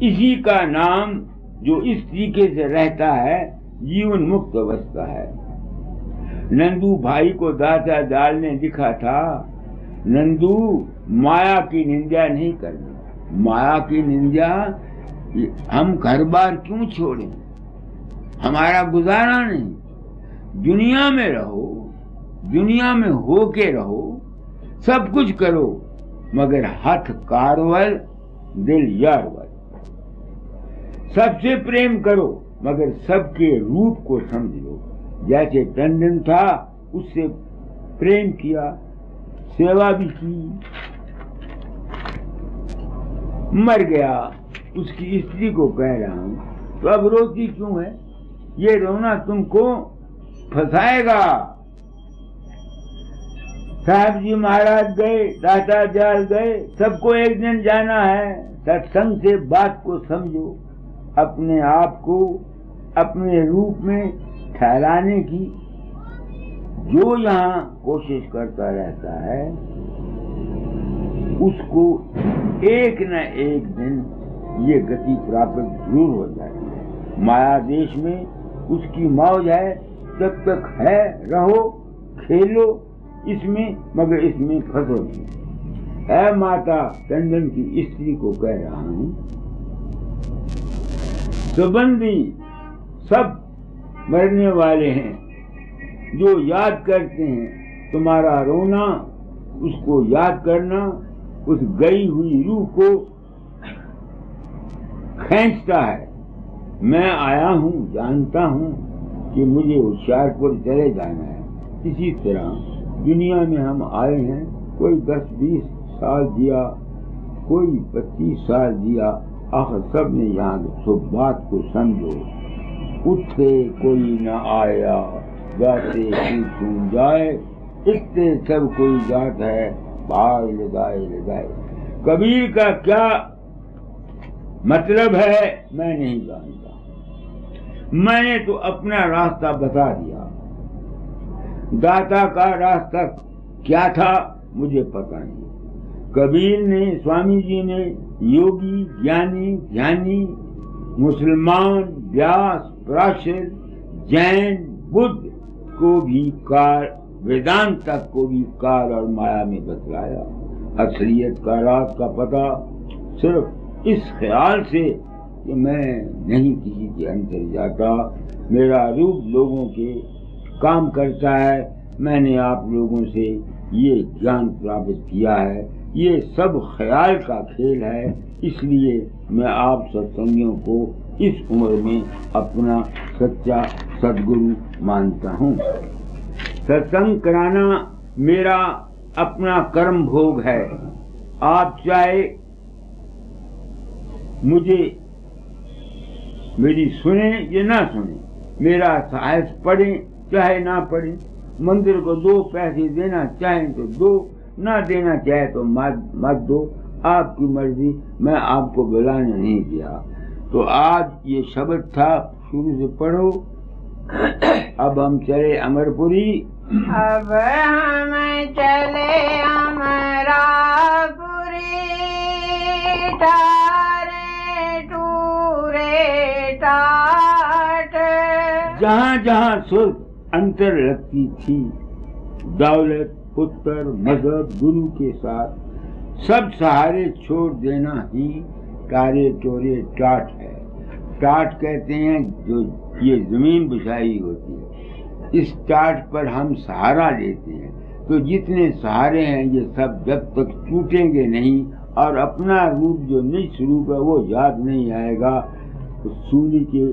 इसी का नाम जो इस तरीके से रहता है जीवन मुक्त अवस्था है। नंदू भाई को दाता जाल ने लिखा था, नंदू माया की निंदा नहीं करना। माया की निंदा, हम घर बार क्यों छोड़ें, हमारा गुजारा नहीं। दुनिया में रहो, दुनिया में हो के रहो, सब कुछ करो, मगर हाथ कारवल दिल यारवल। सबसे प्रेम करो मगर सबके रूप को समझ लो। जैसे टंडन था, उससे प्रेम किया, सेवा भी की, मर गया। उसकी स्त्री को कह रहा हूं, तो अब रोती क्यों है? ये रोना तुमको फंसाएगा। साहब जी महाराज गए, दाता जाल गए, सबको एक दिन जाना है। सत्संग से बात को समझो, अपने आप को अपने रूप में ठहराने की जो यहाँ कोशिश करता रहता है उसको एक न एक दिन ये गति प्राप्त जरूर हो जाएगी। माया देश में उसकी मौज है, जब तक है रहो, खेलो इसमें, मगर इसमें फंसो नहीं। है माता टंडन की स्त्री को कह रहा हूँ, संबंधी सब मरने वाले हैं, जो याद करते हैं तुम्हारा रोना, उसको याद करना उस गई हुई रूह को खींचता है। मैं आया हूँ, जानता हूँ कि मुझे होशियारपुर चले जाना है। इसी तरह दुनिया में हम आए हैं, कोई 10-20 साल जिया, कोई 25 साल जिया, आखिर सब ने यहाँ सब बात को समझो। उठते कोई न आया, जाते छूट जाए, इतने सब कोई जात है, भाग लगाए लगाए। कबीर का क्या मतलब है मैं नहीं जानता, मैंने तो अपना रास्ता बता दिया। दाता का रास्ता क्या था मुझे पता नहीं। कबीर ने, स्वामी जी ने, योगी, ज्ञानी, ध्यानी, मुसलमान, व्यास, प्राचीन, जैन, बुद्ध को भी काल, वेदांत तक को भी काल और माया में बतलाया। असलियत का राज का पता सिर्फ इस ख्याल से कि मैं नहीं किसी के अंदर जाता, मेरा रूप लोगों के काम करता है। मैंने आप लोगों से ये ज्ञान प्राप्त किया है, ये सब ख्याल का खेल है। इसलिए मैं आप सत्संगियों को इस उम्र में अपना सच्चा सद्गुरु मानता हूँ। सत्संग कराना मेरा अपना कर्म भोग है। आप चाहे मुझे मेरी सुने या ना सुने, मेरा साहस पढ़े चाहे ना पढ़े, मंदिर को 2 पैसे देना चाहे तो दो, ना देना चाहे तो मत दो, आपकी मर्जी। मैं आपको बुलाने नहीं दिया। तो आज ये शब्द था, शुरू से पढ़ो। अब हम चले अमरपुरी। अब हम चले अमरापुरी, तारे जहाँ जहाँ सुर्ख अंतर लगती थी, दौलत, पुत्र, मजहब, गुरु के साथ सब सहारे छोड़ देना ही टारे टोरे टाट है। टाट कहते हैं जो ये जमीन बिछाई होती है, इस टाट पर हम सहारा लेते हैं। तो जितने सहारे हैं ये सब जब तक टूटेंगे नहीं और अपना रूप जो निज रूप है वो याद नहीं आएगा, तो सूली के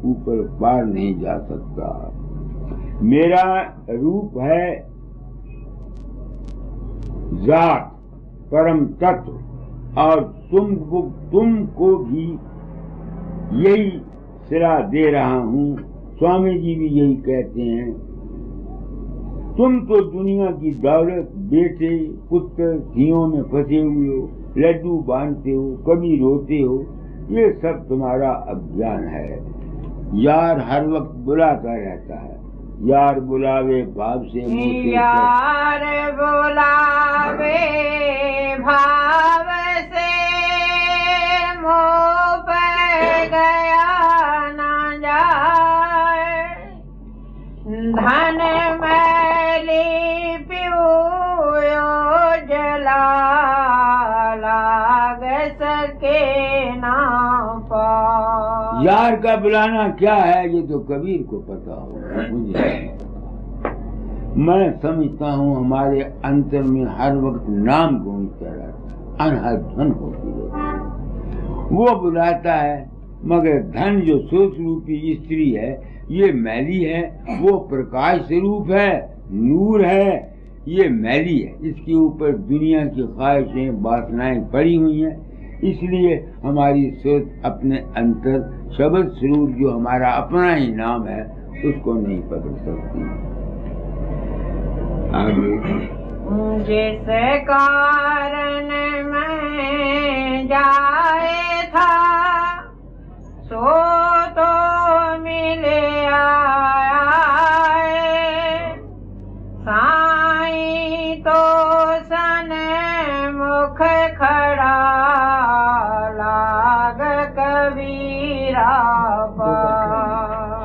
ऊपर पार नहीं जा सकता। मेरा रूप है जात, परम तत्व, और तुमको भी यही सिरा दे रहा हूँ। स्वामी जी भी यही कहते हैं, तुम तो दुनिया की दौलत, बेटे, पुत्र, धियों में फंसे हुए हो, लड्डू बांधते हो, कभी रोते हो, ये सब तुम्हारा अज्ञान है। यार हर वक्त बुलाता रहता है, यार बुलावे भाव से, यार बुलावे भाव से, मुँह पे गया न जाए। धन मैली पियो जला, लाग सके ना पा। यार का बुलाना क्या है ये तो कबीर को पता होगा, मुझे मैं समझता हूँ हमारे अंतर में हर वक्त नाम गूंजता रहता है, अनहद धन होती रहती। वो बुलाता है, मगर धन जो सोच रूपी स्त्री है ये मैली है, वो प्रकाश स्वरूप है, नूर है, ये मैली है। इसके ऊपर दुनिया की ख्वाहिशें, वासनाएं पड़ी हुई हैं। इसलिए हमारी सोच अपने अंतर शब्द स्वरूप जो हमारा अपना ही नाम है उसको नहीं पकड़ सकती। आगे जिस कारण मैं जाए था, सो तो मिले आया। साईं तो सन मुख खड़ा, लाग कबीरा पा।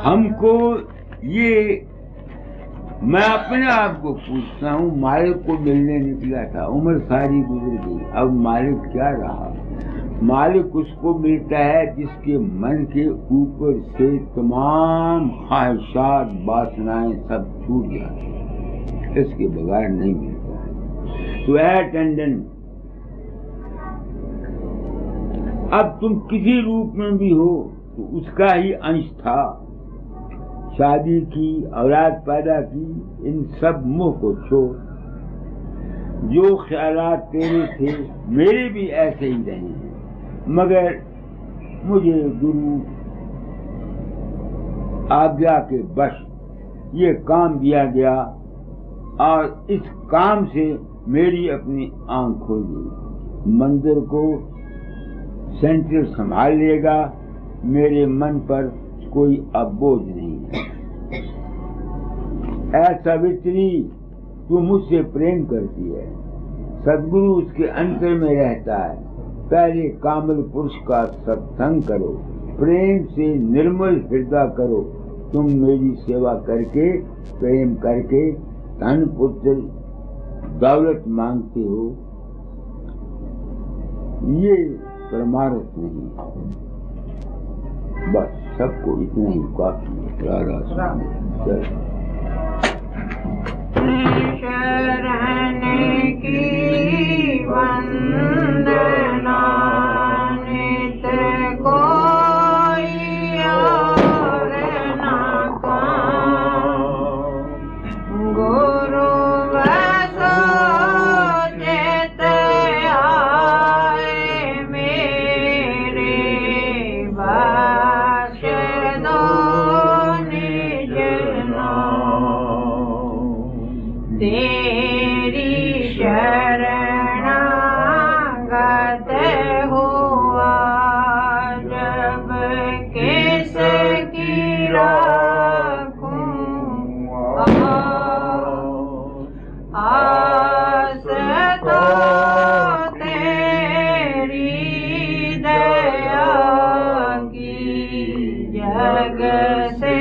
हमको ये, मैं अपने आप को पूछता हूँ, मालिक को मिलने निकला था, उम्र सारी गुजर गई, अब मालिक क्या रहा? मालिक उसको मिलता है जिसके मन के ऊपर से तमाम ख्वाहिशात, वासनाएं सब छूट जाती हैं, इसके बगैर नहीं मिलता है। तो है टंडन, अब तुम किसी रूप में भी हो तो उसका ही अंश था। शादी की, औलाद पैदा की, इन सब मोह को छोड़। जो ख्यालात तेरे थे मेरे भी ऐसे ही रहे हैं, मगर मुझे गुरु आज्ञा के वश ये काम दिया गया और इस काम से मेरी अपनी आंख खुल गई। मंदिर को सेंटर संभाल लेगा, मेरे मन पर कोई अब बोझ नहीं है। ऐ सावित्री, तू मुझसे प्रेम करती है, सदगुरु उसके अंतर में रहता है। पहले कामिल पुरुष का सत्संग करो, प्रेम से निर्मल हृदय करो। तुम मेरी सेवा करके, प्रेम करके धन पुत्र दौलत मांगते हो, ये परमार्थ नहीं। बस सबको इतना ही काफी है। राधा शरण की वंदना, नित कोई और न कहूं। गुरु बसो चित आए मेरे, बख्श दो निज नाम। तेरी शरणागत हुआ जब, किसकी राखूं आस तो तेरी दया की, जग से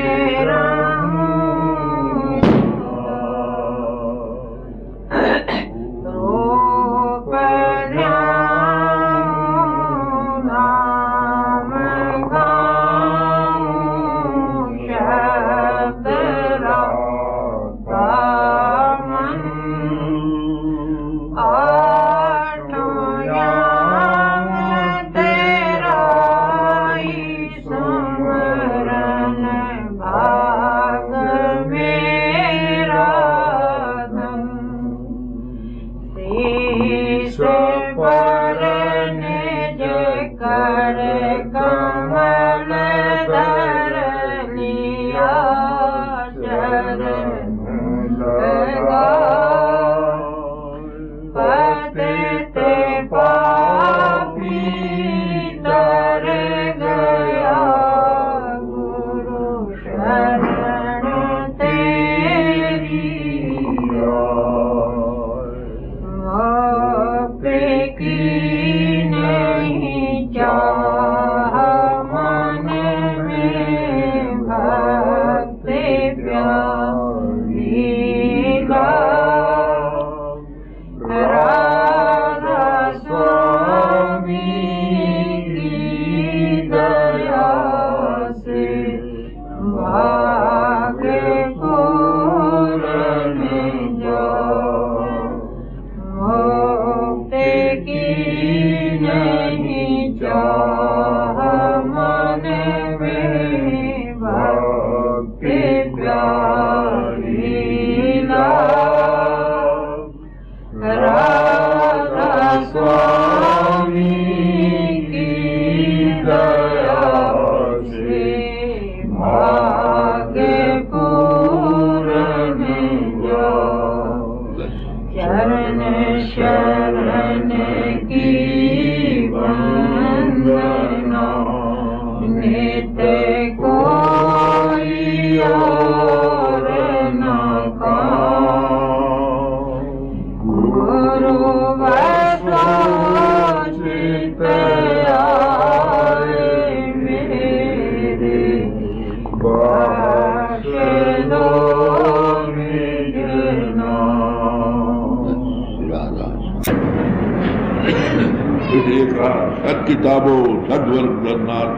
सत किताबो सदवर्ग दरनार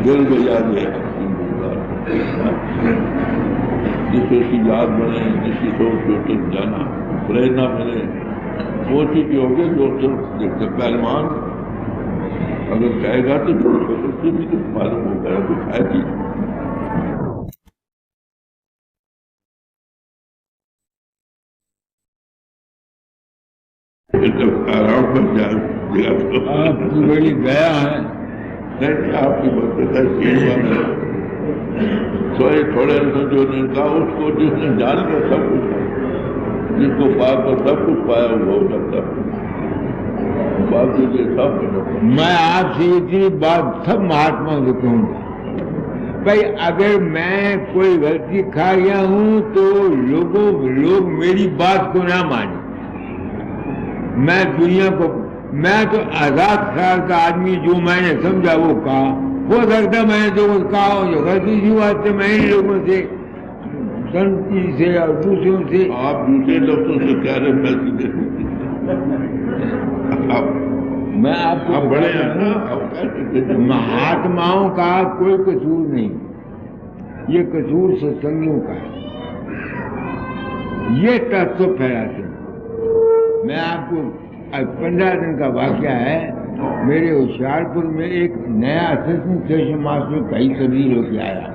दिल गया दे जिसकी याद बने, जिसकी सोच जो जाना प्रेरणा मिले, वो चीज होगी जो सिर्फ पहलवान अगर कहेगा तो उससे भी कुछ मालूम होगा कुछ है चीज। आराम पर जाएगा तो आपकी बड़ी दया है। नहीं, आपकी बरकत है। सोए थोड़े जो ने कहा उसको जिसने जान कर सब कुछ है, जिसको पाकर सब कुछ पाया हुआ हो सकता है। बाकी ये सब मैं आपसे इतनी बात सब महात्मा को कहूंगा भाई, अगर मैं कोई गलती खा गया हूं तो लोग मेरी बात को ना माने। मैं दुनिया को, मैं तो 1000 साल का आदमी जो मैंने समझा वो कहा, हो सकता मैंने जो कुछ कहा हो जो गलती सी बात है, मैं इन लोगों से संति से और दूसरों से। आप दूसरे लफ्जों से कह रहे मैं आपको बड़े हैं। महात्माओं का कोई कसूर नहीं, ये कसूर सत्संगियों का है। ये तत्व फैलाते हैं। मैं आपको 15 दिन का वाकया है, मेरे होशियारपुर में एक नया असिस्टेंट सेशन मास्टर कई तब्दील होकर आया।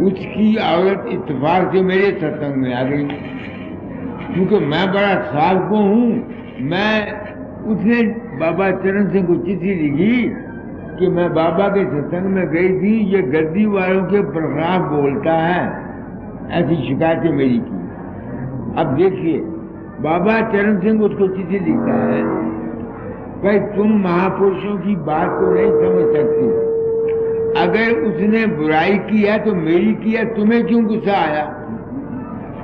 उसकी औरत इत्तेफाक से मेरे सत्संग में आ गई, क्योंकि मैं बड़ा साधु हूँ। उसने बाबा चरण सिंह को चिट्ठी लिखी कि मैं बाबा के सत्संग में गई थी, ये गद्दी वालों के खिलाफ बोलता है, ऐसी शिकायतें मेरी की। अब देखिए, बाबा चरण सिंह उसको चिट्ठी लिखता है, भाई तुम महापुरुषों की बात को नहीं समझ सकती। अगर उसने बुराई की है तो मेरी की है, तुम्हें क्यों गुस्सा आया?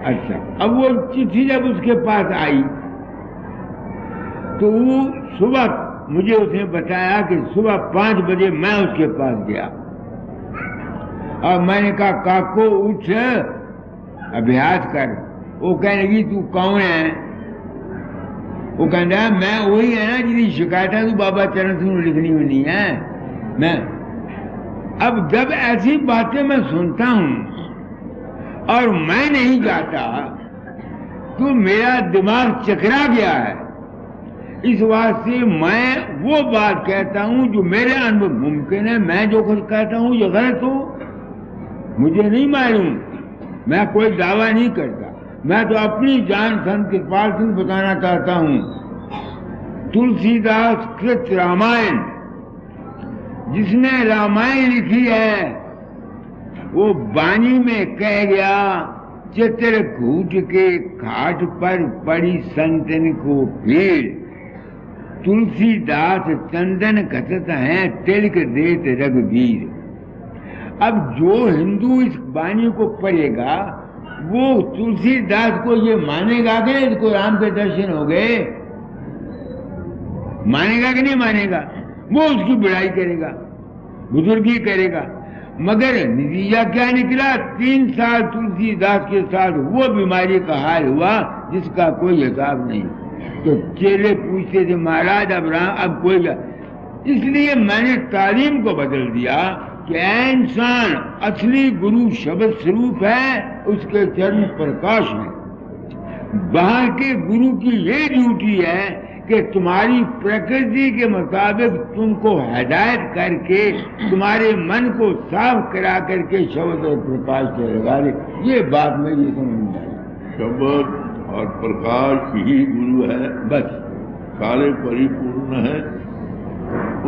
अच्छा, अब वो चिट्ठी जब उसके पास आई तो वो सुबह मुझे उसने बताया कि सुबह 5 बजे मैं उसके पास गया और मैंने कहा काको उठ अभ्यास कर। वो कहने लगी तू कौन है? वो कहना मैं वही है ना जिसकी शिकायत तू बाबा चरण सिंह लिखनी होनी है। मैं अब जब ऐसी बातें मैं सुनता हूं और मैं नहीं जाता तो मेरा दिमाग चकरा गया है। इस वास्ते मैं वो बात कहता हूं जो मेरे अनुभव मुमकिन है। मैं जो कुछ कहता हूं जो गलत हो मुझे नहीं मालूम, मैं कोई दावा नहीं करता। मैं तो अपनी जान संत कृपाल सिंह बताना चाहता हूं। तुलसीदास कृत रामायण, जिसने रामायण लिखी है वो बानी में कह गया, चित्रकूट के घाट पर पड़ी संतन को भीड़, तुलसीदास चंदन घसत हैं तिलक देत रघुवीर। अब जो हिंदू इस बानी को पढ़ेगा वो तुलसीदास को ये मानेगा कि इसको राम के दर्शन हो गए? मानेगा कि नहीं मानेगा? वो उसकी बुराई करेगा, बुजुर्गी करेगा। मगर नतीजा क्या निकला? 3 साल तुलसीदास के साथ वो बीमारी का हाल हुआ जिसका कोई हिसाब नहीं। तो चेले पूछते थे महाराज अब कोई, इसलिए मैंने तालीम को बदल दिया कि इंसान असली गुरु शब्द स्वरूप है, उसके चरण प्रकाश है। बाहर के गुरु की ये ड्यूटी है कि तुम्हारी प्रकृति के मुताबिक तुमको हिदायत करके तुम्हारे मन को साफ करा करके शब्द और प्रकाश से लगा दे। ये बात मेरी समझ में आई। शब्द और प्रकाश ही गुरु है, बस सारे परिपूर्ण है।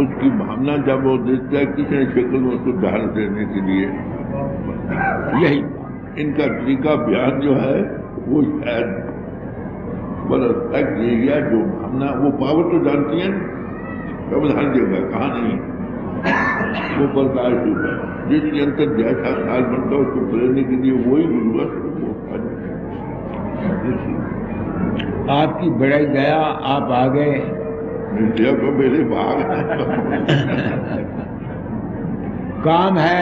उसकी भावना जब वो देता है किसी शक्ल में उसको ढाल देने के लिए, यही इनका तरीका बयान जो है वो शायद बरस तक दे गया। जो भावना वो पावर तो जानती है, कब ध्यान देगा कहा नहीं, वो प्रकाश होगा जिसके अंतर जैसा साल बनता है उसको प्रेरने के लिए वही गुरु है। आपकी बड़ाई दया, आप आ गए। तो मेरे भाग काम है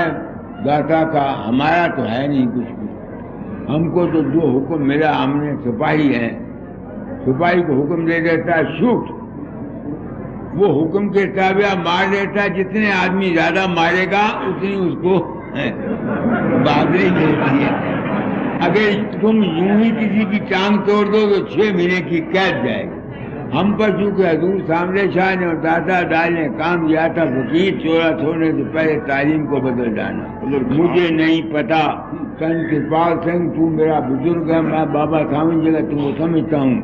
दाता का, हमारा तो है नहीं कुछ भी। हमको तो जो हुक्म मिला, हमने सिपाही है, सिपाही को हुक्म दे देता है शूट, वो हुक्म के ताबिया मार देता है। जितने आदमी ज्यादा मारेगा उतनी उसको बहादुरी मिलती है। अगर तुम यूं ही किसी की टांग तोड़ दो तो 6 महीने की कैद जाएगी। हम पर चूंकि हजूर सामने शाह ने और दादा दाल ने काम दिया था फकीर चोरा छोड़ने से पहले तालीम को बदल जाना। मुझे नहीं पता, संत कृपाल सिंह तू मेरा बुजुर्ग है, मैं बाबा सावन जी का तुमको समझता हूँ।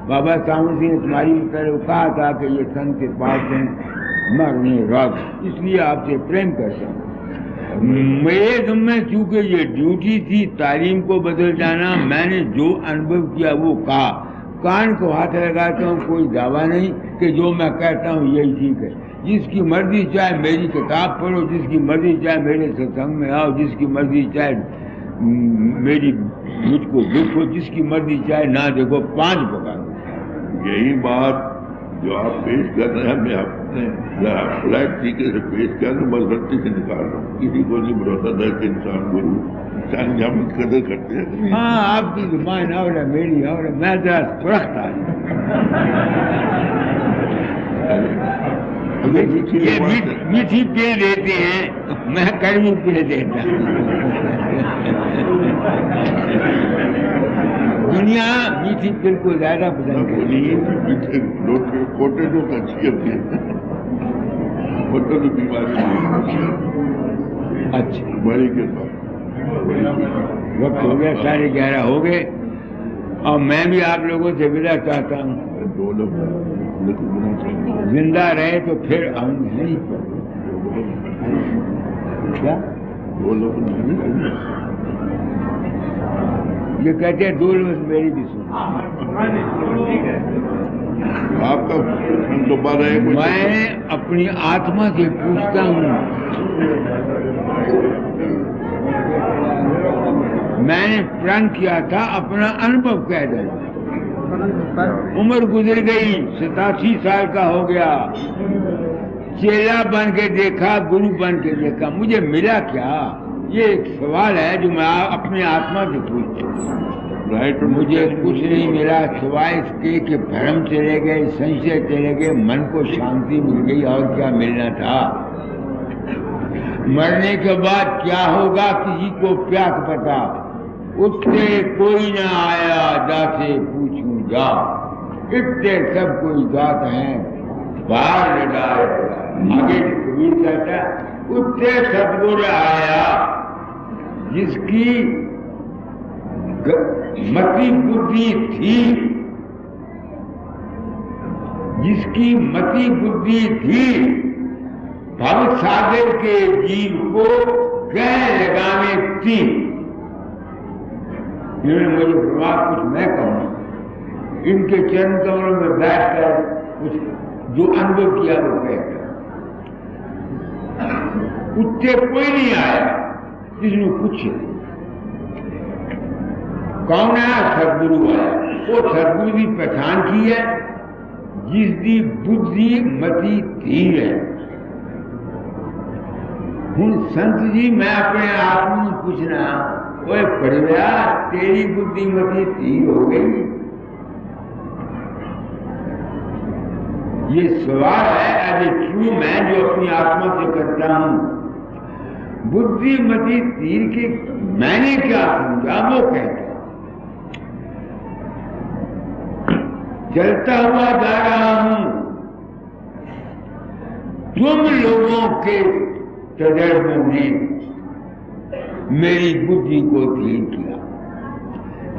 बाबा सावन सिंह ने तुम्हारी तरह कहा था कि ये संत कृपाल सिंह मरने रात, इसलिए आपसे प्रेम करता हूँ। मेरे जिम्मे चूंकि ये ड्यूटी थी तालीम को बदल जाना, मैंने जो अनुभव किया वो कहा। कान को हाथ लगाता हूँ, कोई दावा नहीं कि जो मैं कहता हूँ यही ठीक है। जिसकी मर्जी चाहे मेरी किताब पढ़ो, जिसकी मर्जी चाहे मेरे सत्संग में आओ, जिसकी मर्जी चाहे मेरी मुझको देखो, जिसकी मर्जी चाहे ना देखो, 5 पकड़। यही बात जो आप पेश कर रहे हैं, मैं अपने फ्लैट तरीके से पेश कर रहा हूँ, मजबूती से निकाल रहा हूँ। किसी को नहीं भरोसा था कि इंसान गुरु इंसान जामत कदर करते हैं। हाँ, आपकी जुबान और मेरी और मैं जरा सुरखता ये मीठी पी देते हैं, मैं कड़वी पी देता। दुनिया मीठी पील को ज्यादा पसंद करती है। कोटे जो अच्छी होती है, कोटे तो बीमारी अच्छा बड़ी के बाद वक्त हो गया, 11:30 हो गए और मैं भी आप लोगों से विदा चाहता हूँ। 2 लोग जिंदा रहे तो फिर आऊंगे। क्या 2 लोग ये कहते हैं 2 लोग मेरी भी सुन। आपका दोबारा है? मैं अपनी आत्मा से पूछता हूँ, मैंने प्रण किया था अपना अनुभव कह दे। उम्र गुजर गई, 87 साल का हो गया। चेला बन के देखा, गुरु बन के देखा, मुझे मिला क्या? ये एक सवाल है जो मैं अपनी आत्मा से पूछता हूँ। मुझे कुछ नहीं मिला सिवाय इसके कि भ्रम चले गए, संशय चले गए, मन को शांति मिल गई। और क्या मिलना था? मरने के बाद क्या होगा किसी को क्या पता। उससे कोई न आया जासे पूछूं जा, इतने सब कोई जात हैं बाहर न डाल। आगे कबीर कहता उससे सदगुरु आया जिसकी मति बुद्धि थी, जिसकी मति बुद्धि थी, भव सागर के जीव को गह लगाने थी। इन्होंने मुझे प्रभाव कुछ मैं कहूँ, इनके चरण कमलों में बैठकर कुछ जो अनुभव किया वो कहता। उससे कोई नहीं आया जिसने पूछे कौन है? सदगुरु आया। वो सदगुरु की पहचान की है जिसकी बुद्धि मति थी है। हूँ संत जी मैं अपने आप में पूछना, ओए पढ़िया तेरी बुद्धि मति थी हो गई? ये सवाल है एज ए ट्रू मैन जो अपनी आत्मा से करता हूं। बुद्धि मति तीर के मैंने क्या समझा वो कहता। चलता हुआ जा रहा हूं, तुम लोगों के तजर्बों ने मेरी बुद्धि को धीर किया।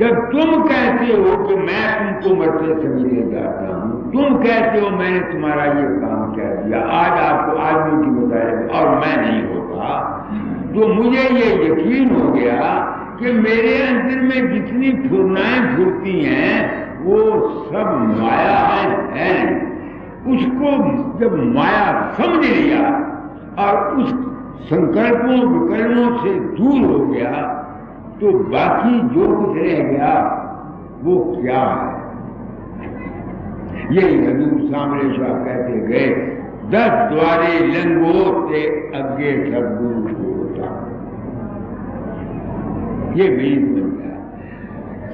जब तुम कहते हो कि मैं तुमको मरते समझ ले जाता हूं, तुम कहते हो मैंने तुम्हारा ये काम कर दिया, आज आपको आदमी की बताएगा और मैं नहीं होता, तो मुझे ये यकीन हो गया कि मेरे अंदर में जितनी फुरनाएं फुरती हैं वो सब माया है। उसको जब माया समझ लिया और उस संकल्पों विकल्पों से दूर हो गया तो बाकी जो कुछ रह गया वो क्या है? यही हजूर सामने शाह कहते गए, 10 द्वारे लंगोटे अगे सदगुरु होता। ये भी समझ गया।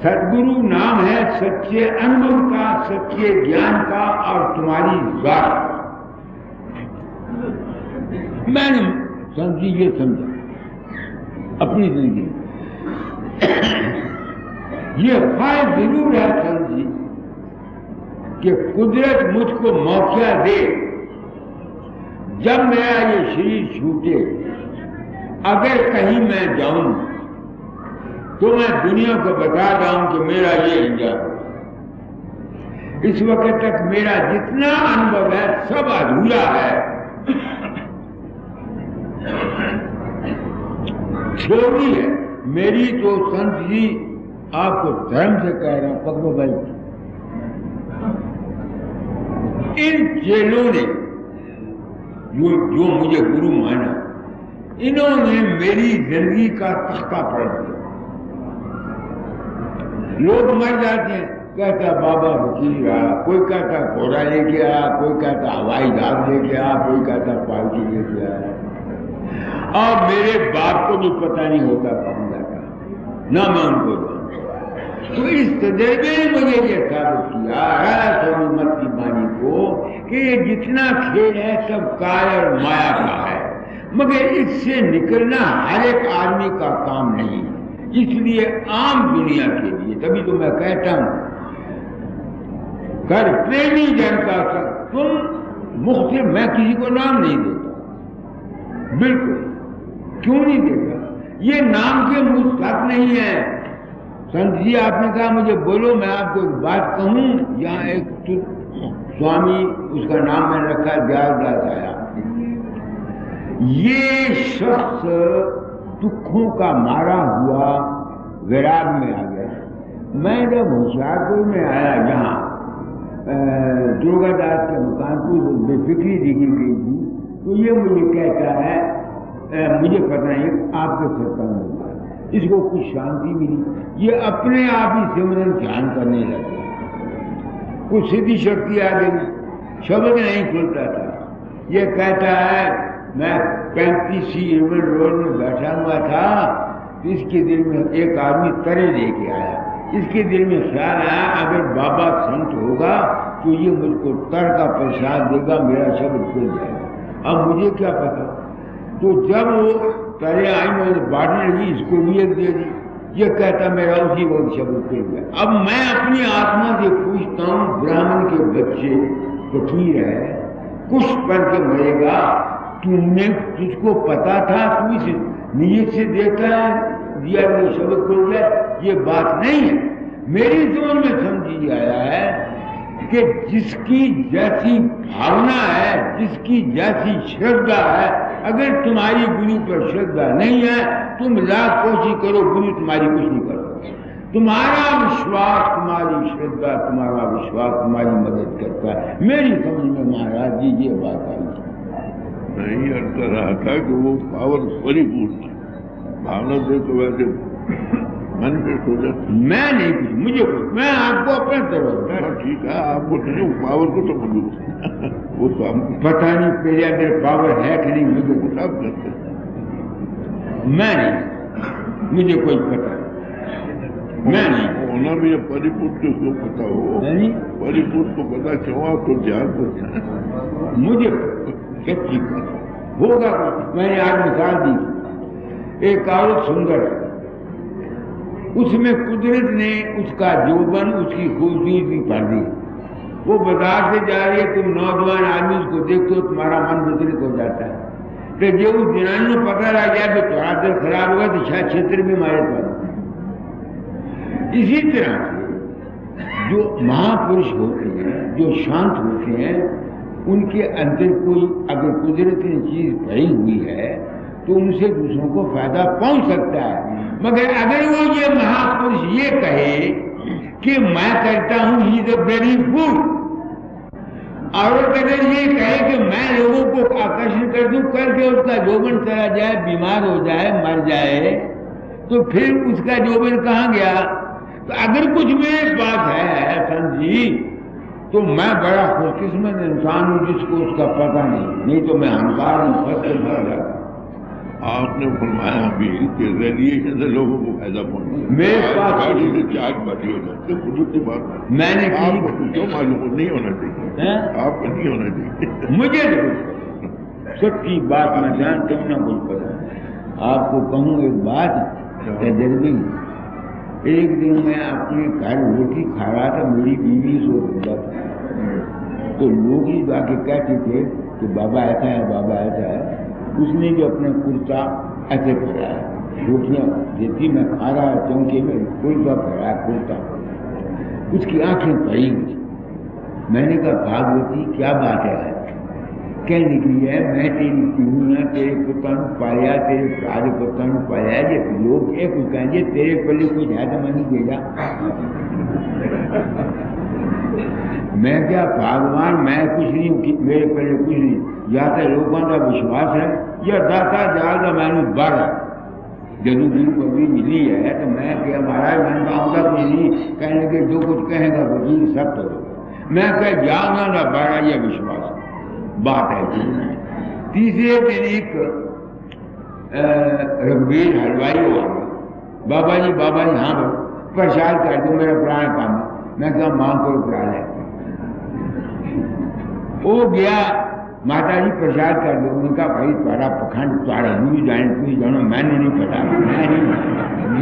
सद्गुरु नाम है सच्चे अनुभव का, सच्चे ज्ञान का और तुम्हारी जात का। मैंने समझी, ये समझा अपनी जिंदगी। ये ख्वाहिश जरूर है समझी कि कुदरत मुझको मौका दे, जब मेरा ये शरीर छूटे, अगर कहीं मैं जाऊं तो मैं दुनिया को बता दूं कि मेरा ये अंजाम। इस वक्त तक मेरा जितना अनुभव है सब अधूरा है। छोटी है मेरी तो संत जी, आपको धर्म से कह रहा हूं, पकड़ो भाई। इन चेलों ने जो मुझे गुरु माना, इन्होंने मेरी जिंदगी का तख्ता पलट दिया। लोग मर जाते हैं, कहता बाबा वकील रहा, कोई कहता घोड़ा लेके आया, कोई कहता हवाई जहाज लेके आया, कोई कहता पालकी लेके आया। और मेरे बाप को भी पता नहीं होता कौन जाता, ना मैं उनको जानता। तो इस तजर्बे ने मुझे ये साबित किया स्वामी मत की वाणी को कि ये जितना खेल है सब काय और माया का है, मगर इससे निकलना हर एक आदमी का काम नहीं है। इसलिए आम दुनिया के लिए, तभी तो मैं कहता हूं कर प्रेमी जन का तुम मुख्त, मैं किसी को नाम नहीं देता, बिल्कुल। क्यों नहीं देता? ये नाम के मुस्तक नहीं है। संत जी आपने कहा मुझे बोलो, मैं आपको एक बात कहूं। यहाँ एक स्वामी, उसका नाम मैंने रखा दयालदास आया। ये शख्स दुखों का मारा हुआ विराग में आ गया। मैं जब होशियारपुर में आया, जहाँ दुर्गादास के मकान को बेफिक्री दिखी गई थी, तो ये मुझे कहता है, मुझे पता नहीं आपके सरकार में इसको कुछ शांति मिली। ये अपने आप ही सिमरन ध्यान करने लगे, कुछ सीधी शक्ति आ गई, शब्द नहीं खुलता था। ये कहता है मैं 35 इरविन रोड में बैठा हुआ था, इसके दिल में एक आदमी तरे लेके आया। इसके दिल में ख्याल आया अगर बाबा संत होगा तो ये मुझको तर का प्रसाद देगा, मेरा शब्द खुल जाएगा। अब मुझे क्या पता, तो जब वो तरे आई मैंने बांटने लगी, इसको भी एक दे दी। ये कहता मेरा उसी वक्त शब्द खुल गया। अब मैं अपनी आत्मा से पूछता हूँ, ब्राह्मण के बच्चे फकीर है, कुछ पढ़ के मरेगा, तुमने तुझको पता था, तू इस नीयत से देता है, दिया वो शब्द खुल गया। ये बात नहीं है। मेरी समझ में समझी आया है कि जिसकी जैसी भावना है, जिसकी जैसी श्रद्धा है, अगर तुम्हारी गुरु पर श्रद्धा नहीं है, तुम लाख कोशिश करो, गुरु तुम्हारी कुछ नहीं कर सकता। तुम्हारा विश्वास, तुम्हारी श्रद्धा, तुम्हारा विश्वास तुम्हारी मदद करता है। मेरी समझ में महाराज जी ये बात आई। नहीं अर्थ रहा था कि वो पावर परिपूर्ण है, भावना से तो वैसे मैनिफेस्ट हो जाती। मैं नहीं कुछ, मुझे कुछ, मैं आपको अपने तरफ। ठीक है, आपको नहीं, पावर को तो मुझे वो तो हमको पता नहीं मेरे अंदर पावर है कि नहीं, मुझे कुछ आप करते हैं। मैं नहीं, मुझे कोई पता नहीं, मैं नहीं। होना भी परिपूर्ण को पता हो, नहीं परिपूर्ण को पता क्यों, आपको ध्यान करना है। मुझे सच्ची होगा कुछ। मैंने आज मिसाल दी, एक औरत सुंदर है, उसमें कुदरत ने उसका जोबन, उसकी खूबसूरती भर दी। वो बाजार से जा रही है, तुम नौजवान आदमी उसको देखते हो, तुम्हारा मन विचलित हो जाता है। तो जो उस जनानी को पता लग गया तो थोड़ा दिल खराब होगा, तो शायद क्षेत्र में मारे पड़े। इसी तरह से जो महापुरुष होते हैं, जो शांत होते हैं, उनके अंदर कोई अगर कुदरत की चीज भरी हुई है तो उनसे दूसरों को फायदा पहुंच सकता है। मगर अगर वो ये महापुरुष ये कहे कि मैं करता हूं, ही इज अ वेरी फूल, और अगर ये कहे कि मैं लोगों को आकर्षण कर दूं, करके उसका जोबन चला जाए, बीमार हो जाए, मर जाए, तो फिर उसका जोबन कहाँ गया? तो अगर कुछ मेरे पास है संत जी, तो मैं बड़ा खुशकिस्मत इंसान हूं जिसको उसका पता नहीं तो मैं अहंकार में फंस कर मर जाता। आपने फरमाया भी कि रेडिएशन से लोगों को फायदा पहुंचता। मेरे पास गाड़ी से चार्ज बाती हो जाती है, खुद की बात मैंने आपको क्यों मालूम नहीं होना चाहिए, आपको नहीं होना चाहिए। मुझे तो सच्ची बात मैं जानता हूँ ना कुछ पता। आपको कहूँ एक बात तजर्बे, एक दिन मैं अपने घर रोटी खा रहा था, मेरी बीवी सो रहा था, तो लोग ही जाके कहते थे कि बाबा ऐसा है, बाबा ऐसा है। उसने भी अपना कुर्ता ऐसे फैलाया, रोटियां देती, मैं खा रहा चौंके में, कुर्ता फैलाया कुर्ता, उसकी आंखें पड़ी मुझे। मैंने कहा भागवती क्या बात है? कह निकली है मैं तेरी तीनिया तेरे पुत्र पाया, तेरे प्यारे पुत्र पाया, जे लोग ये कुछ कहेंगे तेरे पल्ले कुछ है तो मैं नहीं देगा। मैं क्या भगवान मैं कुछ नहीं, मेरे पहले कुछ नहीं, या तो लोगों का विश्वास है या दाता जाएगा मैंने बड़ जरूर गुरु पदवी मिली है तो मैं क्या महाराज मैं आऊँगा कुछ नहीं, कहने के जो कुछ कहेगा वकील सब तो मैं कह जाऊँगा ना बड़ा यह विश्वास बात है। तीसरे दिन एक रघुवीर हलवाई हुआ, बाबा जी हाँ प्रसाद कर दो, मेरा पुराना काम है। मैं क्या मांग करो प्रसाद है, वो गया माता जी प्रसाद कर दो। उनका भाई तुम्हारा पखंड तुम्हारा हुई जाने तुम जानो, मैंने नहीं पता,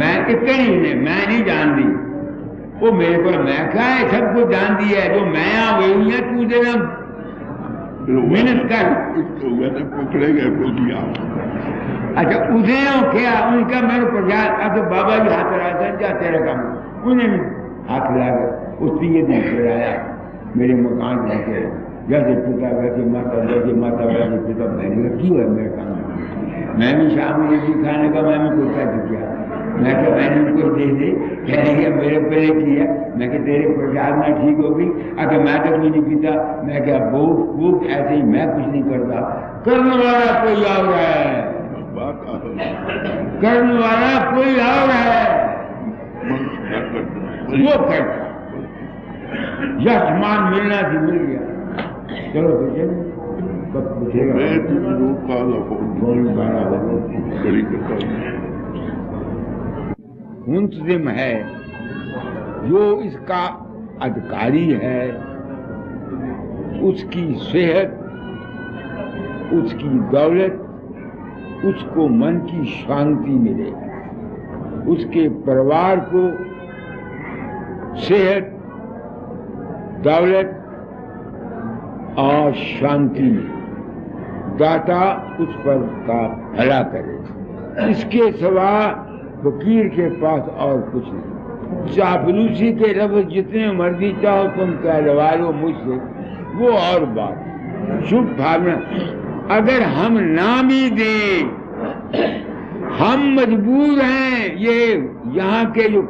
मैं इतनी मैं नहीं जानती। वो मेरे को मैं क्या है सबको जानती है, जो मैं वही है तू जरा मेहनत कर। पकड़े गए अच्छा उसे क्या उनका मैंने प्रसाद, अब बाबा जी हाथ लगा जा तेरा काम, उन्हें हाथ लगा गए। उसी ये दिन फिर आया मेरे मकान जाके, जैसे पिता वैसे माता, जैसे माता वैसे पिता। मैंने कहा क्यों है मेरे काम, मैं भी शाम में भी खाने का मैं भी कुर्ता किया। मैं क्या मैंने उनको दे दे, कहने मेरे पहले किया। मैं क्या तेरे प्रसाद में ठीक होगी, अगर मैं तो कुछ नहीं पीता। मैं क्या भूख ऐसे ही मैं कुछ नहीं करता, करने वाला कोई और है, करने वाला कोई और है, वो करता। यशमान मिलना थी मिल गया, चलो पूछे कब पूछेगा। मुंतजिम है जो इसका अधिकारी है, उसकी सेहत, उसकी दौलत, उसको मन की शांति मिले, उसके परिवार को सेहत, दौलत और शांति मिले, दाता उस पर का भला करे। इसके सिवा फकीर के पास और कुछ नहीं। चापलूसी के लफ्ज़ जितने मर्जी चाहो तुम कहलवा लो मुझसे, वो और बात। शुभ भावना अगर हम ना भी दें, हम मजबूर हैं। ये यहाँ के जो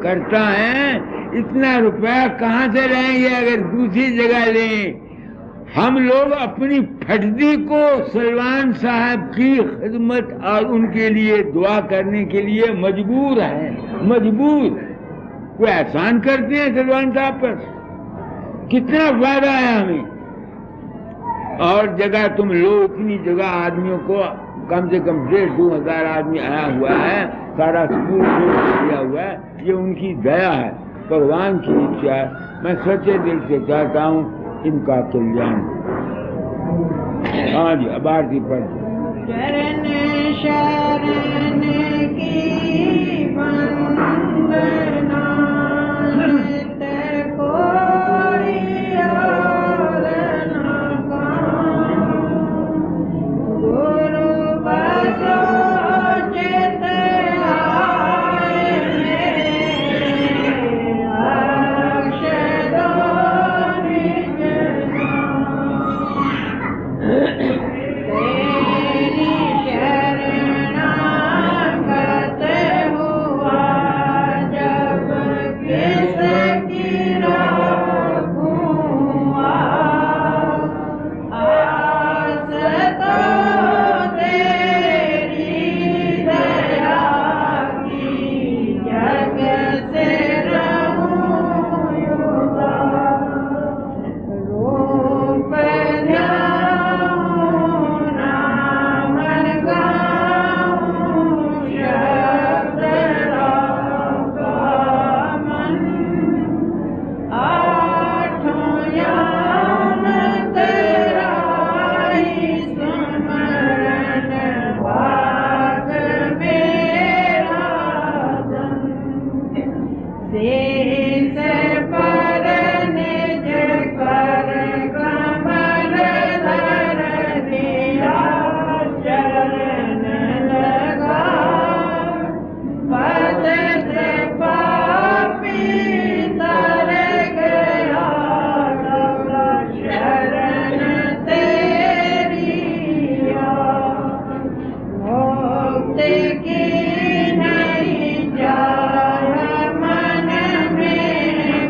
करता है इतना रुपया कहाँ से लाएंगे अगर दूसरी जगह लें। हम लोग अपनी फटदी को सलमान साहब की खिदमत और उनके लिए दुआ करने के लिए मजबूर हैं, मजबूर। कोई एहसान करते हैं सलमान साहब पर, कितना फायदा है हमें। और जगह तुम लो, इतनी जगह आदमियों को कम से कम 1,500-2 हजार आदमी आया हुआ है, सारा स्कूल दिया हुआ है, ये उनकी दया है, भगवान की इच्छा है। मैं सच्चे दिल से चाहता हूँ इनका कल्याण। हाँ जी, अब आरती पर शरण शरण की वंदना कोई और न गाऊं, गुरु बसो चित आए अक्ष दो निज तेरी शरणागत हो शीश पर निज कर कमल धर दिया चरण लगा पद से पापी तर गया शरण तेरी मुक्ति की नहीं जाए मन में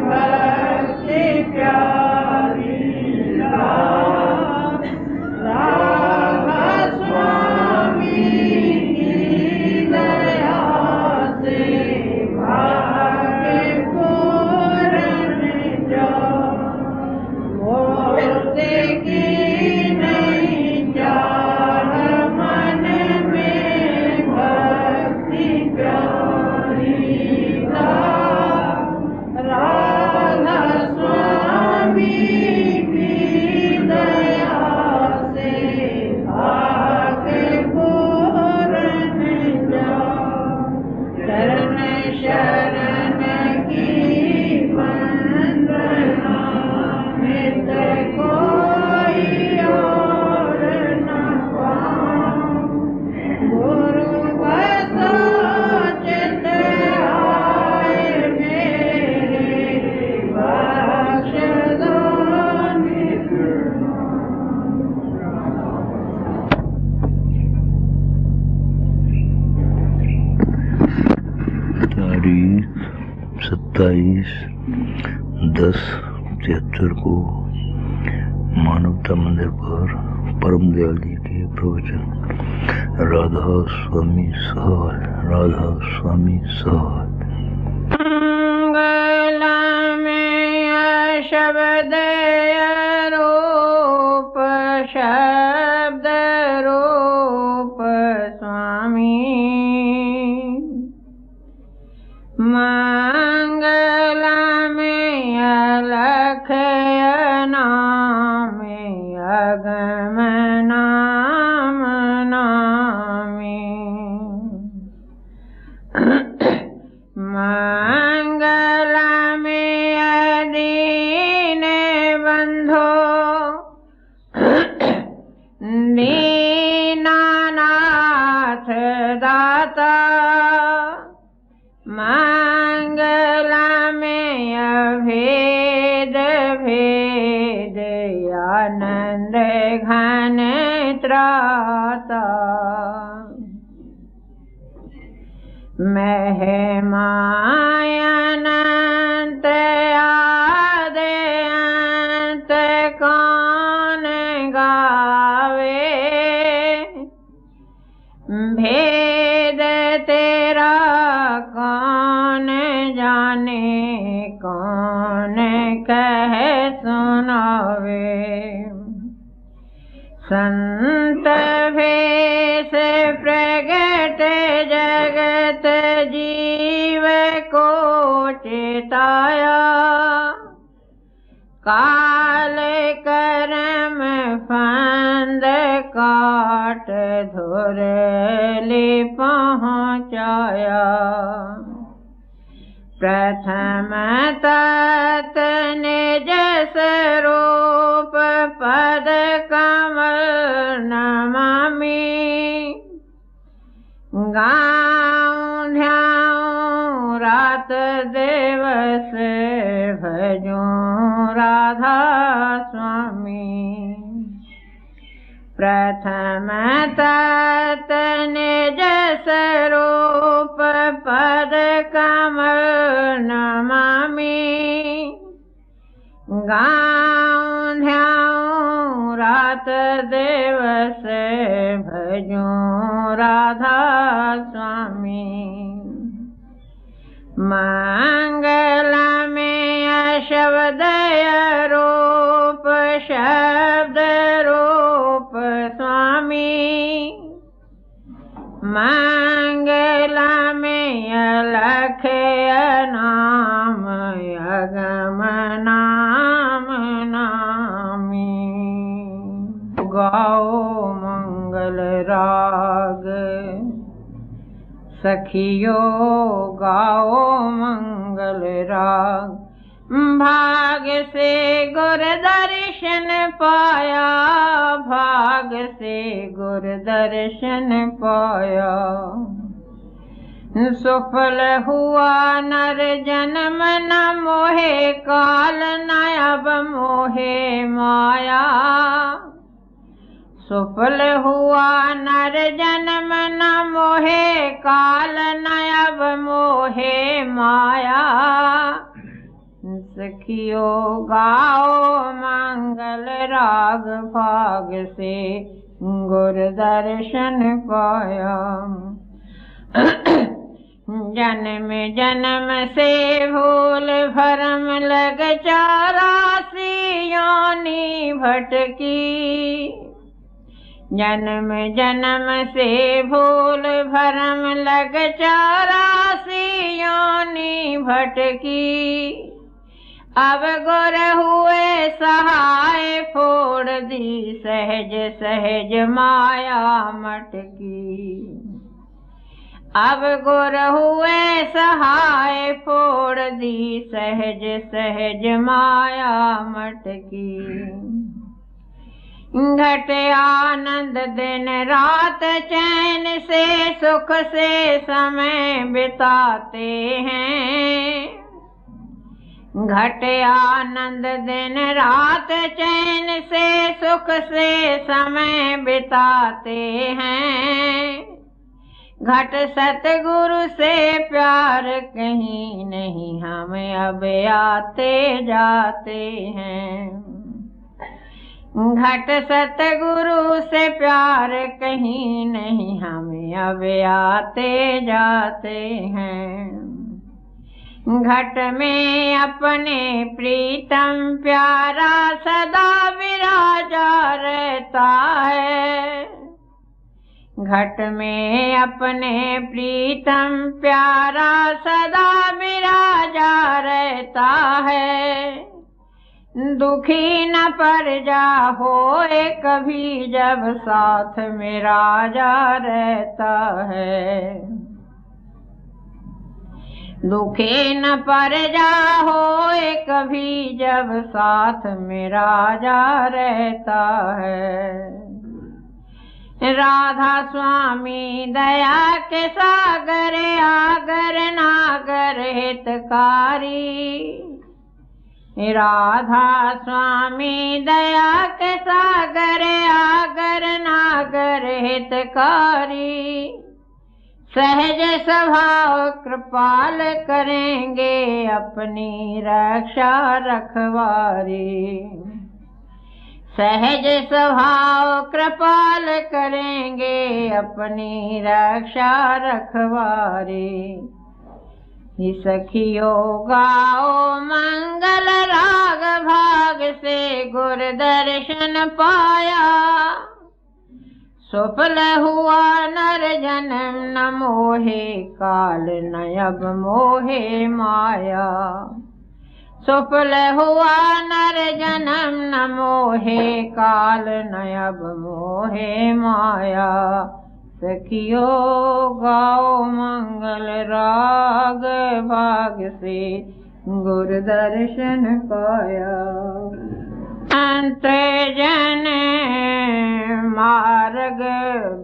भक्ति प्यारी राधा स्वामी की दया से भाग्य पूर्ण जा मुक्ति की नहीं चाह मन में भक्ति प्यारी राधा स्वामी की दया से भाग्य पूर्ण जा शरण शरण की वंदना नित कोई और न पाऊं गुरु बसा चित आए मेरे बख्श दो तारीख 27/10/73 को मानवता मंदिर पर परम दयाल जी के प्रवचन। राधा स्वामी सहाय, राधा स्वामी सहाय। मंगल में शब्द रूप शब्द रूप स्वामी मंगल में अलख नाम अगम नाम नामी मंगल में अदीन बंधो दीनानाथ दाता मंगल में अभेद भेद आनंद घन त्राता महिमायनंत आदि अंत कौन गावे भेद तेरा कौन जाने कौन कह सुनावे संत भेष प्रगट जगत जीव को चिताया काल कर्म फंद काट धुरली पहुँचाया प्रथम तत् निज स्वरूप पद कमल नमामि गाऊं ध्याऊं रात दिवस भजूं राधा स्वामी प्रथम तत् निज स्वरूप पद कमल नमामि गाऊं ध्याऊं रात दिवस भजूं राधा स्वामी मंगल में शब्द रूप शब्द रूप स्वामी मंगल में अलख नाम अगम नाम नामी गाओ मंगल राग सखियो गाओ मंगल राग। भाग से गुर दर्शन पाया, भाग से गुर दर्शन पाया। सफल हुआ नर जन्म न मोहे काल, न अब मोहे माया। सफल हुआ नर जन्म न मोहे काल, न अब मोहे माया। सखियो गाओ मंगल राग, भाग से गुर दर्शन पाया। जन्म जन्म से भूल भरम लग 84 योनि भटकी। जन्म जन्म से भूल भरम लग 84 योनि भटकी। अब गुर हुए सहाय, फोड़ दी सहज सहज माया मटकी। अब गुर हुए सहाय, फोड़ दी सहज सहज माया मटकी। घटे आनंद दिन रात, चैन से सुख से समय बिताते हैं। घटे आनंद दिन रात, चैन से सुख से समय बिताते हैं। घट सतगुरु से प्यार कहीं नहीं, हम अब आते जाते हैं। घट सतगुरु से प्यार कहीं नहीं, हम अब आते जाते हैं। घट में अपने प्रीतम प्यारा सदा विराजा रहता है। घट में अपने प्रीतम प्यारा सदा विराजा रहता है। दुखी न पर जा होए कभी, जब साथ में राजा रहता है। दुखी न पर जा होए कभी, जब साथ में राजा रहता है। राधा स्वामी दया के सागर, आगर नागर हितकारी। राधा स्वामी दया के सागर, आगर नागर हितकारी। सहज स्वभाव कृपाल करेंगे, अपनी रक्षा रखवारी। सहज स्वभाव कृपाल करेंगे, अपनी रक्षा रखवारी। सखियो गाओ मंगल राग, भाग से गुर दर्शन पाया। सफल हुआ नर जन्म न मोहे काल, न अब मोहे माया। सफल हुआ नर जन्म न मोहे काल, न अब मोहे माया। सखियो गाओ मंगल राग, भाग से गुर दर्शन पाया। अंत जन मार्ग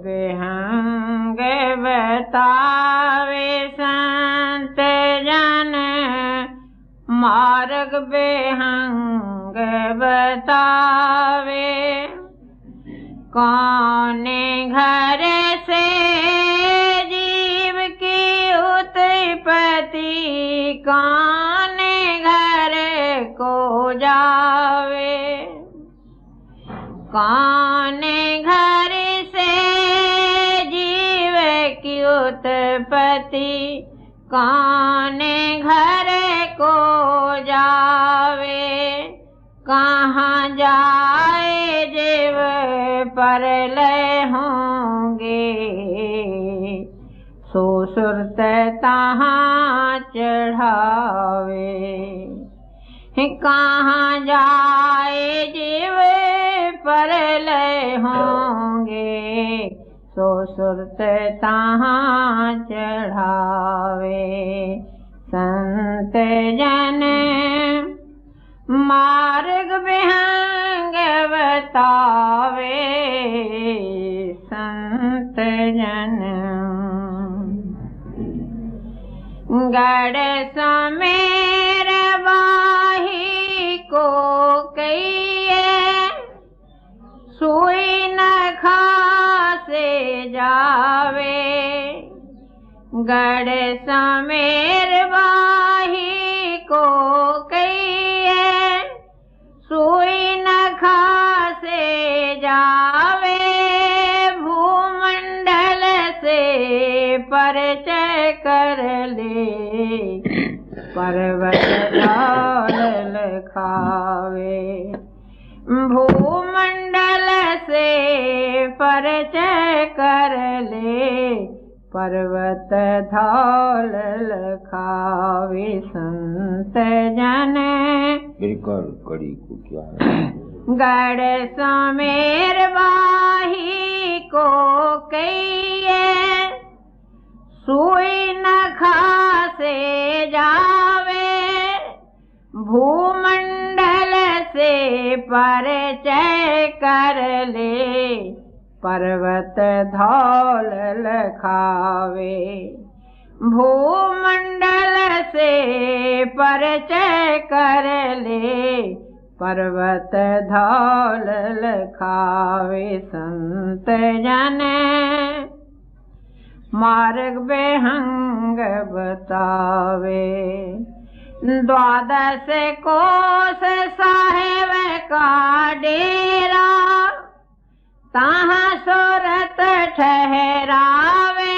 विहंग बतावे, संत जन मार्ग विहंग बतावे। कौन घर से जीव की उत्पत्ति, कौन घर को जावे। कौन घर से जीव की उत्पत्ति, कौन घर को जावे। कहाँ जाए जीव परलय होंगे, सो सुरत तहाँ चढ़ावे। कहाँ जाए जीव परलय होंगे, सो सुरत तहाँ चढ़ावे। संत जन बतावे संत जन। गढ़ समेर बाही को कहिए सुई न खासे जावे। गढ़ समेर बाही को कहिए सुई न खासे जावे। भूमंडल से परिचय कर ले पर्वत डाल लखावे। भूमंडल से परिचय कर ले पर्वत धौल लखावे। संत जन कड़ी को क्या है? गढ़ समेर बाही को कहिए सुई न खासे जावे। भूमंडल से परिचय कर ले पर्वत धौल लखावे। भूमंडल से परिचय कर ले पर्वत धौल लखावे। संत जन मार्ग बेहंग बतावे। द्वादश कोस साहेब का डेरा ताहाँ सोरत ठहरावे।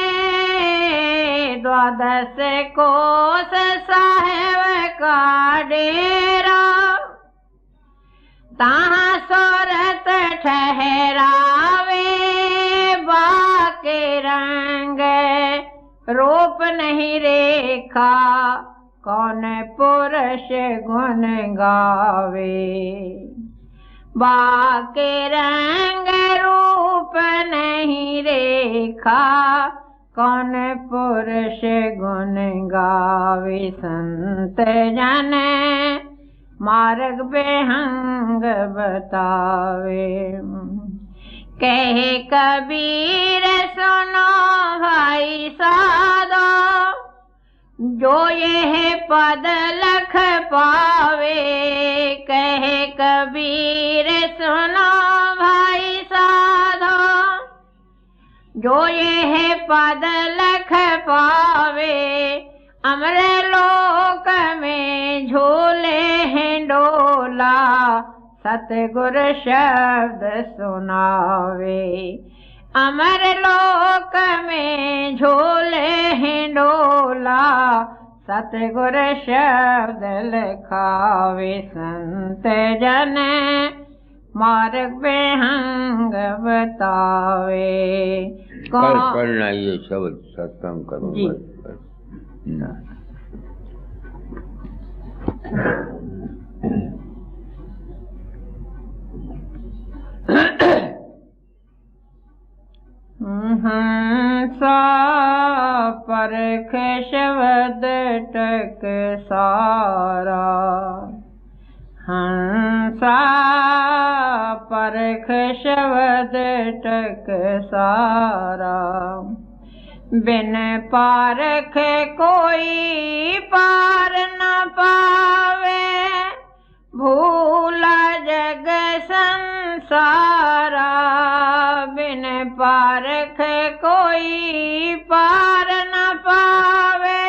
द्वादश कोस साहेब का डेरा ताहाँ सोरत ठहरावे। बाके रंग रूप नहीं रेखा कौन पुरुष गुण गावे। बाके रंग रूप नहीं रेखा कौन पुरुष गुण गावे। संत जन मार्ग बेहंग बतावे। कहे कबीर सुनो भाई साधो जो ये पद लख पावे। कहे कबीर सुनो भाई साधो जो ये पद लख पावे। अमर लोक में झूले हैं डोला सतगुर शब्द सुनावे। अमर लोक में झूले हैं डोला सतगुर शब्द लखावे। संत जन मार्ग बेहंग बतावे। कल पढ़ना ये शब्द सत्संग करूंगा ना। हंसा परख शब्द टक सारा। हंसा परख शब्द टक सारा। बिन पारख कोई पार न पावे। भूला जग संसारा। बिन पारख कोई पार न पावे।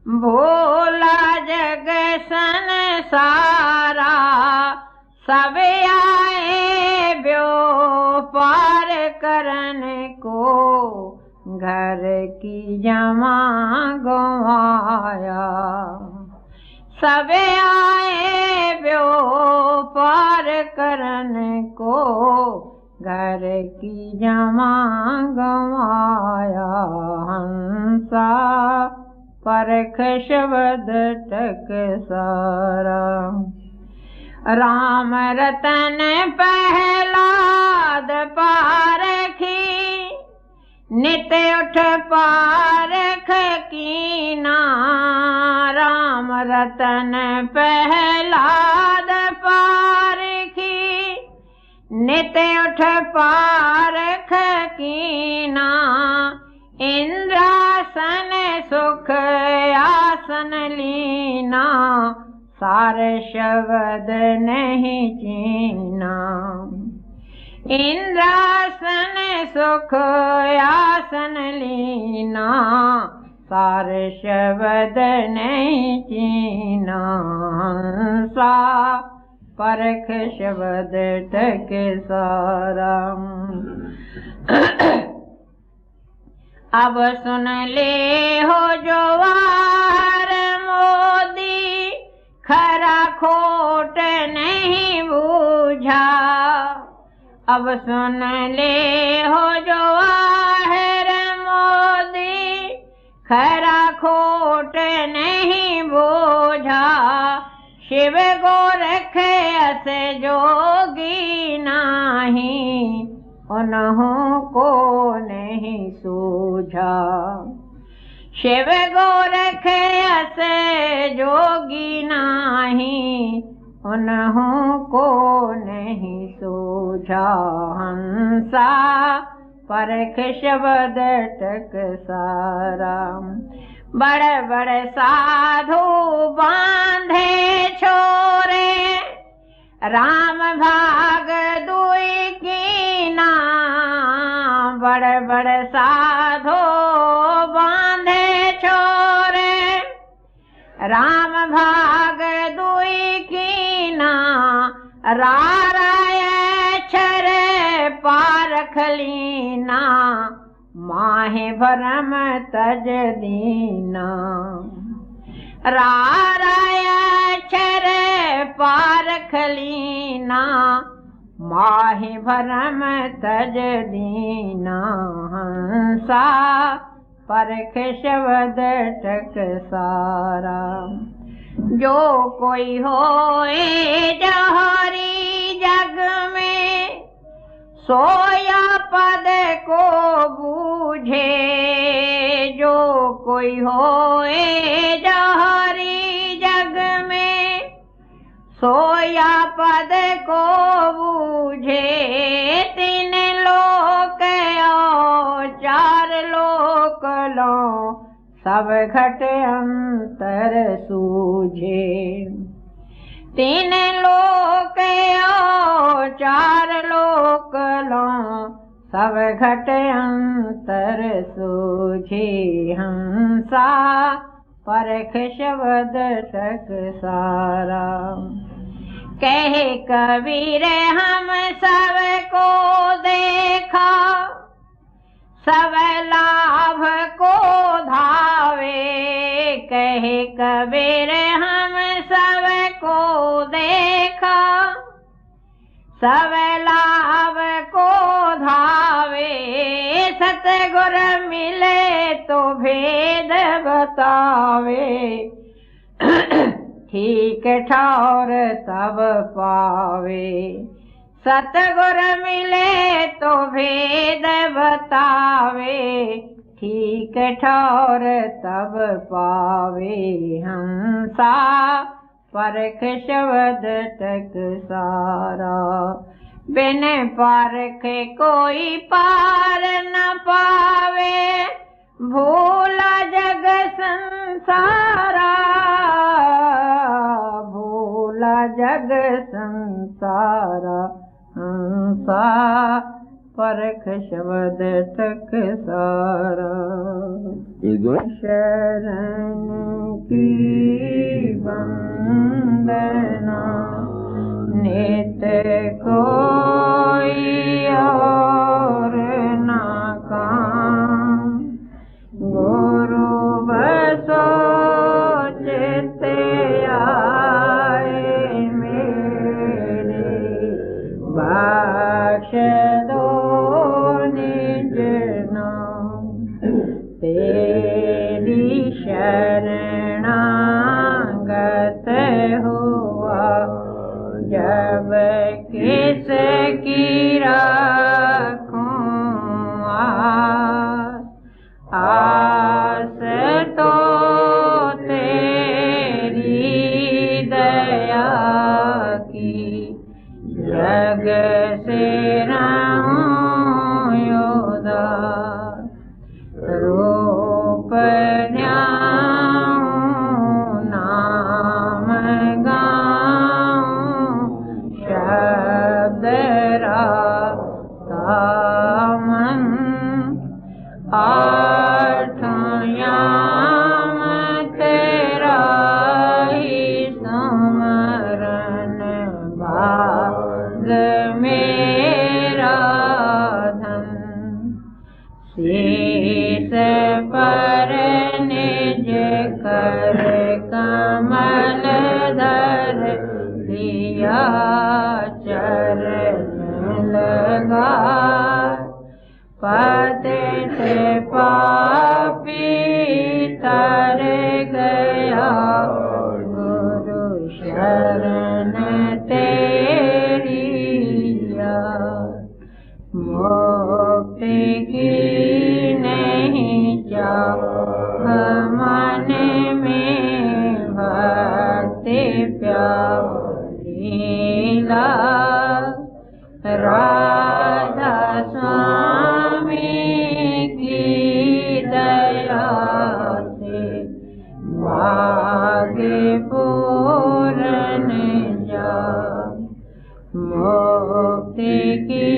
भूला जग संसारा। सब आए ब्यो पार करन को घर की जमा गंवाया। सब आए ब्यो पार करन को घर की जमा गंवाया। हंसा परख शब्द टक सारा। राम रतन पहलाद पारखी। नित उठ पारख कीना। राम रतन पहलाद पारखी। नित उठ पारख कीना, इंद्रासन सुख आसन लीना, सार शब्द नहीं चीना। इंद्रासन सुख आसन लीना, सार शब्द नहीं चीना। सा परख शब्द टक सारा। अब सुन ले हो जो वार मोदी, खरा खोट नहीं बूझा। अब सुन ले हो जो वार मोदी, खरा खोट नहीं बूझा। शिव गोरख अस जोगी नाही, उन्हों को नहीं सूझा। शिव गोरख अस जोगी नाही, उन्हों को नहीं सूझा। हंसा परख शब्द टक सारा। बड़े बड़े साधु बांधे छोरे, राम भाग दुई कीना। बड़े बड़े साधु बांधे छोरे, राम भाग दुई कीना। राराय छर पारख लीना, माहे भरम तज दीना। राराय छर पारख लीना, माहे भरम तज दीना। हंसा परख शब्द टक सारा। जो कोई होए जहरी जग में, सोया पद को बूझे। जो कोई होए जहरी जग में, सोया पद को बूझे। तीन लोक और चार लोक लो, सब घट अंतर सूझे। तीन लोक और चार लोक लो, सब घट अंतर सूझे। हंसा परख शब्द टक सारा। कहे कबीर हम सब को देखा, सब लाभ को धावे। कहे कबीर हम सब को देखा, सब लाभ को धावे। सतगुर मिले तो भेद बतावे, ठीक ठौर तब पावे। सतगुर मिले तो भेद बतावे, ठीक ठौर तब पावे। हंसा परख शब्द टक सारा। बिन पारख कोई पार न पावे, भूला जग संसारा। भूला जग संसारा। हंसा परख शब्द टक सारा। शरण की वंदना, नित कोई और न काम। गुरु बसो चित आए मेरे, बख्श दो निज नाम। तेरी शरणागत हुआ, जब किस की रखूं आस तो तेरी दया की, जग से कर कमल धर दिया चरण लगा पतित पापी तर गया गुरु शरण तेरी मुक्ति की नहीं चाह मन में भक्ति प्यारी राधा स्वामी की दया से भाग्य पूर्ण जा मुक्ति की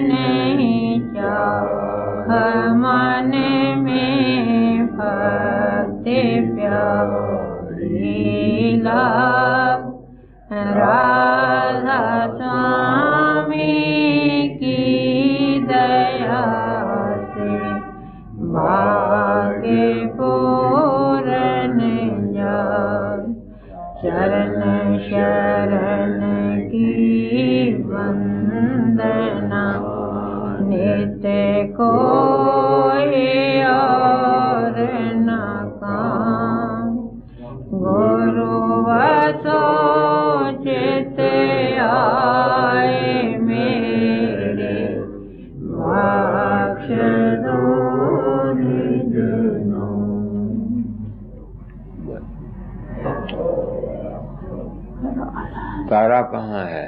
नहीं चाह मन में भक्ति प्यारी राधा स्वामी की दया से भाग्य पूर्ण जा शरण शरण की वंदना नित्य कोई और न काम गुरु वसो चित आए मेरे बख्श दो निज तारा कहाँ है?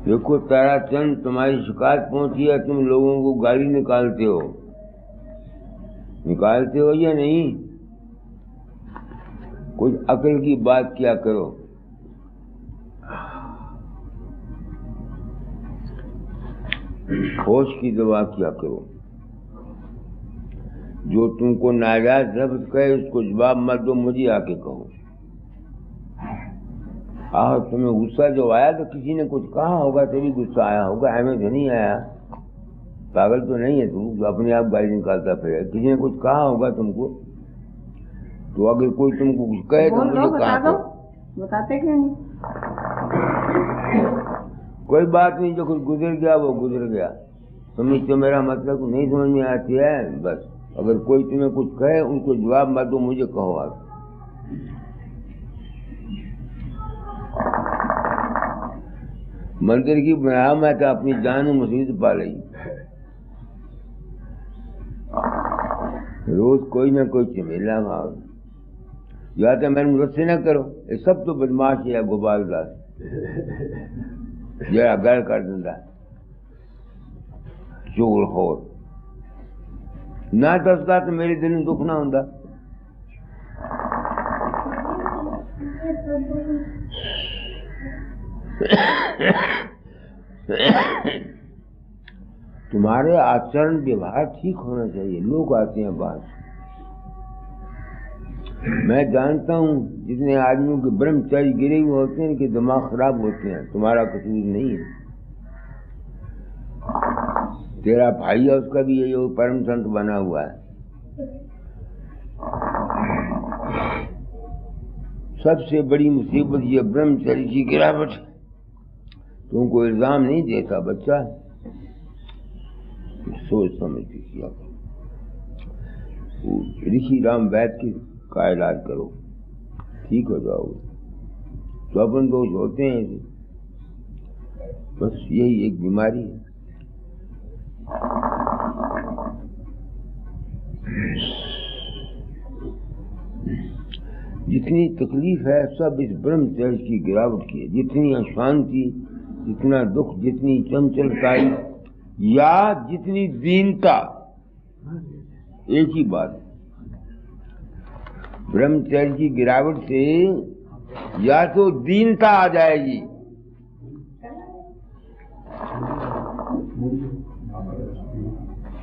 देखो ताराचंद, तुम्हारी शिकायत पहुंची है, तुम लोगों को गाली निकालते हो या नहीं? कुछ अकल की बात किया करो। होश की दवा किया करो। जो तुमको नाजायज लफ्ज कहे उसको जवाब मत दो, मुझे आके कहो। तुम्हें गुस्सा जो आया तो किसी ने कुछ कहा होगा तभी गुस्सा आया होगा, हमें तो नहीं आया। पागल तो नहीं है तू जो अपने आप गाली निकालता फिर। किसी ने कुछ कहा होगा तुमको, तो अगर कोई तुमको कुछ कहे तो मुझे कहा दो। बताते क्यों नहीं? कोई बात नहीं, जो कुछ गुजर गया वो गुजर गया। तुम्हें तो मेरा मतलब नहीं समझ में आती है बस। अगर कोई तुम्हें कुछ कहे उनको जवाब मत दो, मुझे कहो। आप मंदिर की बनाया मैं तो अपनी जान मुसीबत पा रही। रोज कोई ना कोई झमेला मार, या तो मैंने मुझसे न करो। ये सब तो बदमाश है गोपाल दास, जरा गल कर दिंदा चोर होर ना दसदा तो मेरे दिल में दुख ना होंदा। तुम्हारे आचरण व्यवहार ठीक होना चाहिए। लोग आते हैं बाहर, मैं जानता हूँ जितने आदमियों के ब्रह्मचारी गिरे हुए होते हैं कि दिमाग खराब होते हैं। तुम्हारा कसूर नहीं है। तेरा भाई है उसका भी यही परम संत बना हुआ है। सबसे बड़ी मुसीबत ये ब्रह्मचर्य की गिरावट है। तुमको इल्जाम नहीं देता बच्चा, सोच समझ के किया करो। ऋषि राम वैद्य की का इलाज करो, ठीक हो जाओगे। स्वप्न दोष होते हैं, बस यही एक बीमारी है। जितनी तकलीफ है सब इस ब्रह्मचर्य की गिरावट की है। जितनी अशांति, जितना दुख, जितनी चंचलताई या जितनी दीनता, एक ही बात। ब्रह्मचर्य की गिरावट से या तो दीनता आ जाएगी,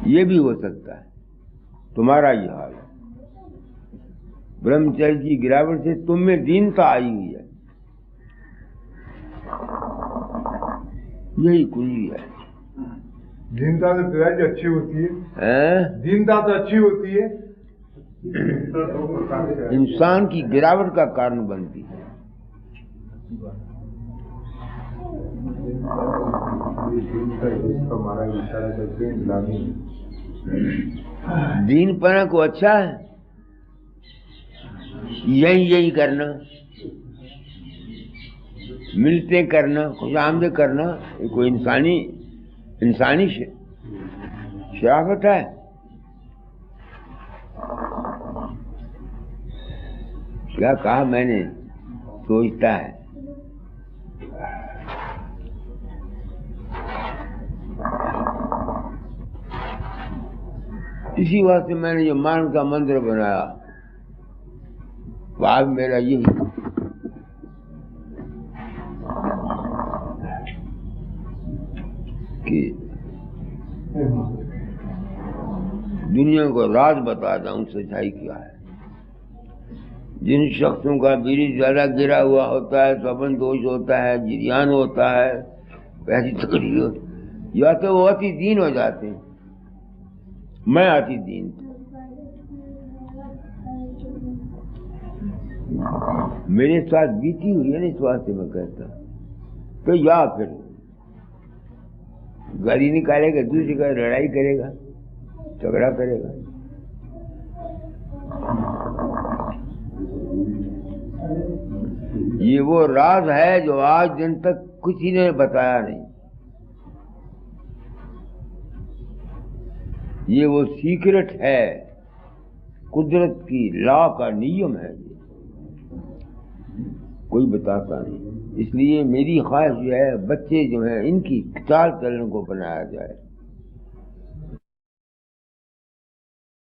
ये भी हो सकता है। तुम्हारा ये हाल है। ब्रह्मचर्य की गिरावट से तुम में दीनता आई हुई है, यही कुंजी है। दीनता तो पिताजी अच्छी होती है, दीनता तो अच्छी होती है, इंसान की गिरावट का कारण बनती है। दीनपना को अच्छा है यही करना, मिलते करना, खुशामद करना, ये कोई इंसानी शराफत है। क्या कहा मैंने, सोचता है। इसी वास्ते मैंने जो मान का मंत्र बनाया, भाव मेरा यही कि दुनिया को राज बताता हूं सच्चाई क्या है। जिन शख्सों का बीज ज्यादा गिरा हुआ होता है, स्वपन दोष होता है, जिरियान होता है, ऐसी तकलीफ होती, या तो वो अति दीन हो जाते हैं। मैं अति दीन मेरे साथ बीती हुई है, इस वास्ते मैं कहता। तो या फिर गाली निकालेगा, दूसरी का लड़ाई करेगा, झगड़ा करेगा। ये वो राज है जो आज दिन तक किसी ने बताया नहीं। ये वो सीक्रेट है, कुदरत की लॉ का नियम है, ये कोई बताता नहीं। इसलिए मेरी ख्वाहिश है बच्चे जो हैं इनकी चाल चलन को बनाया जाए।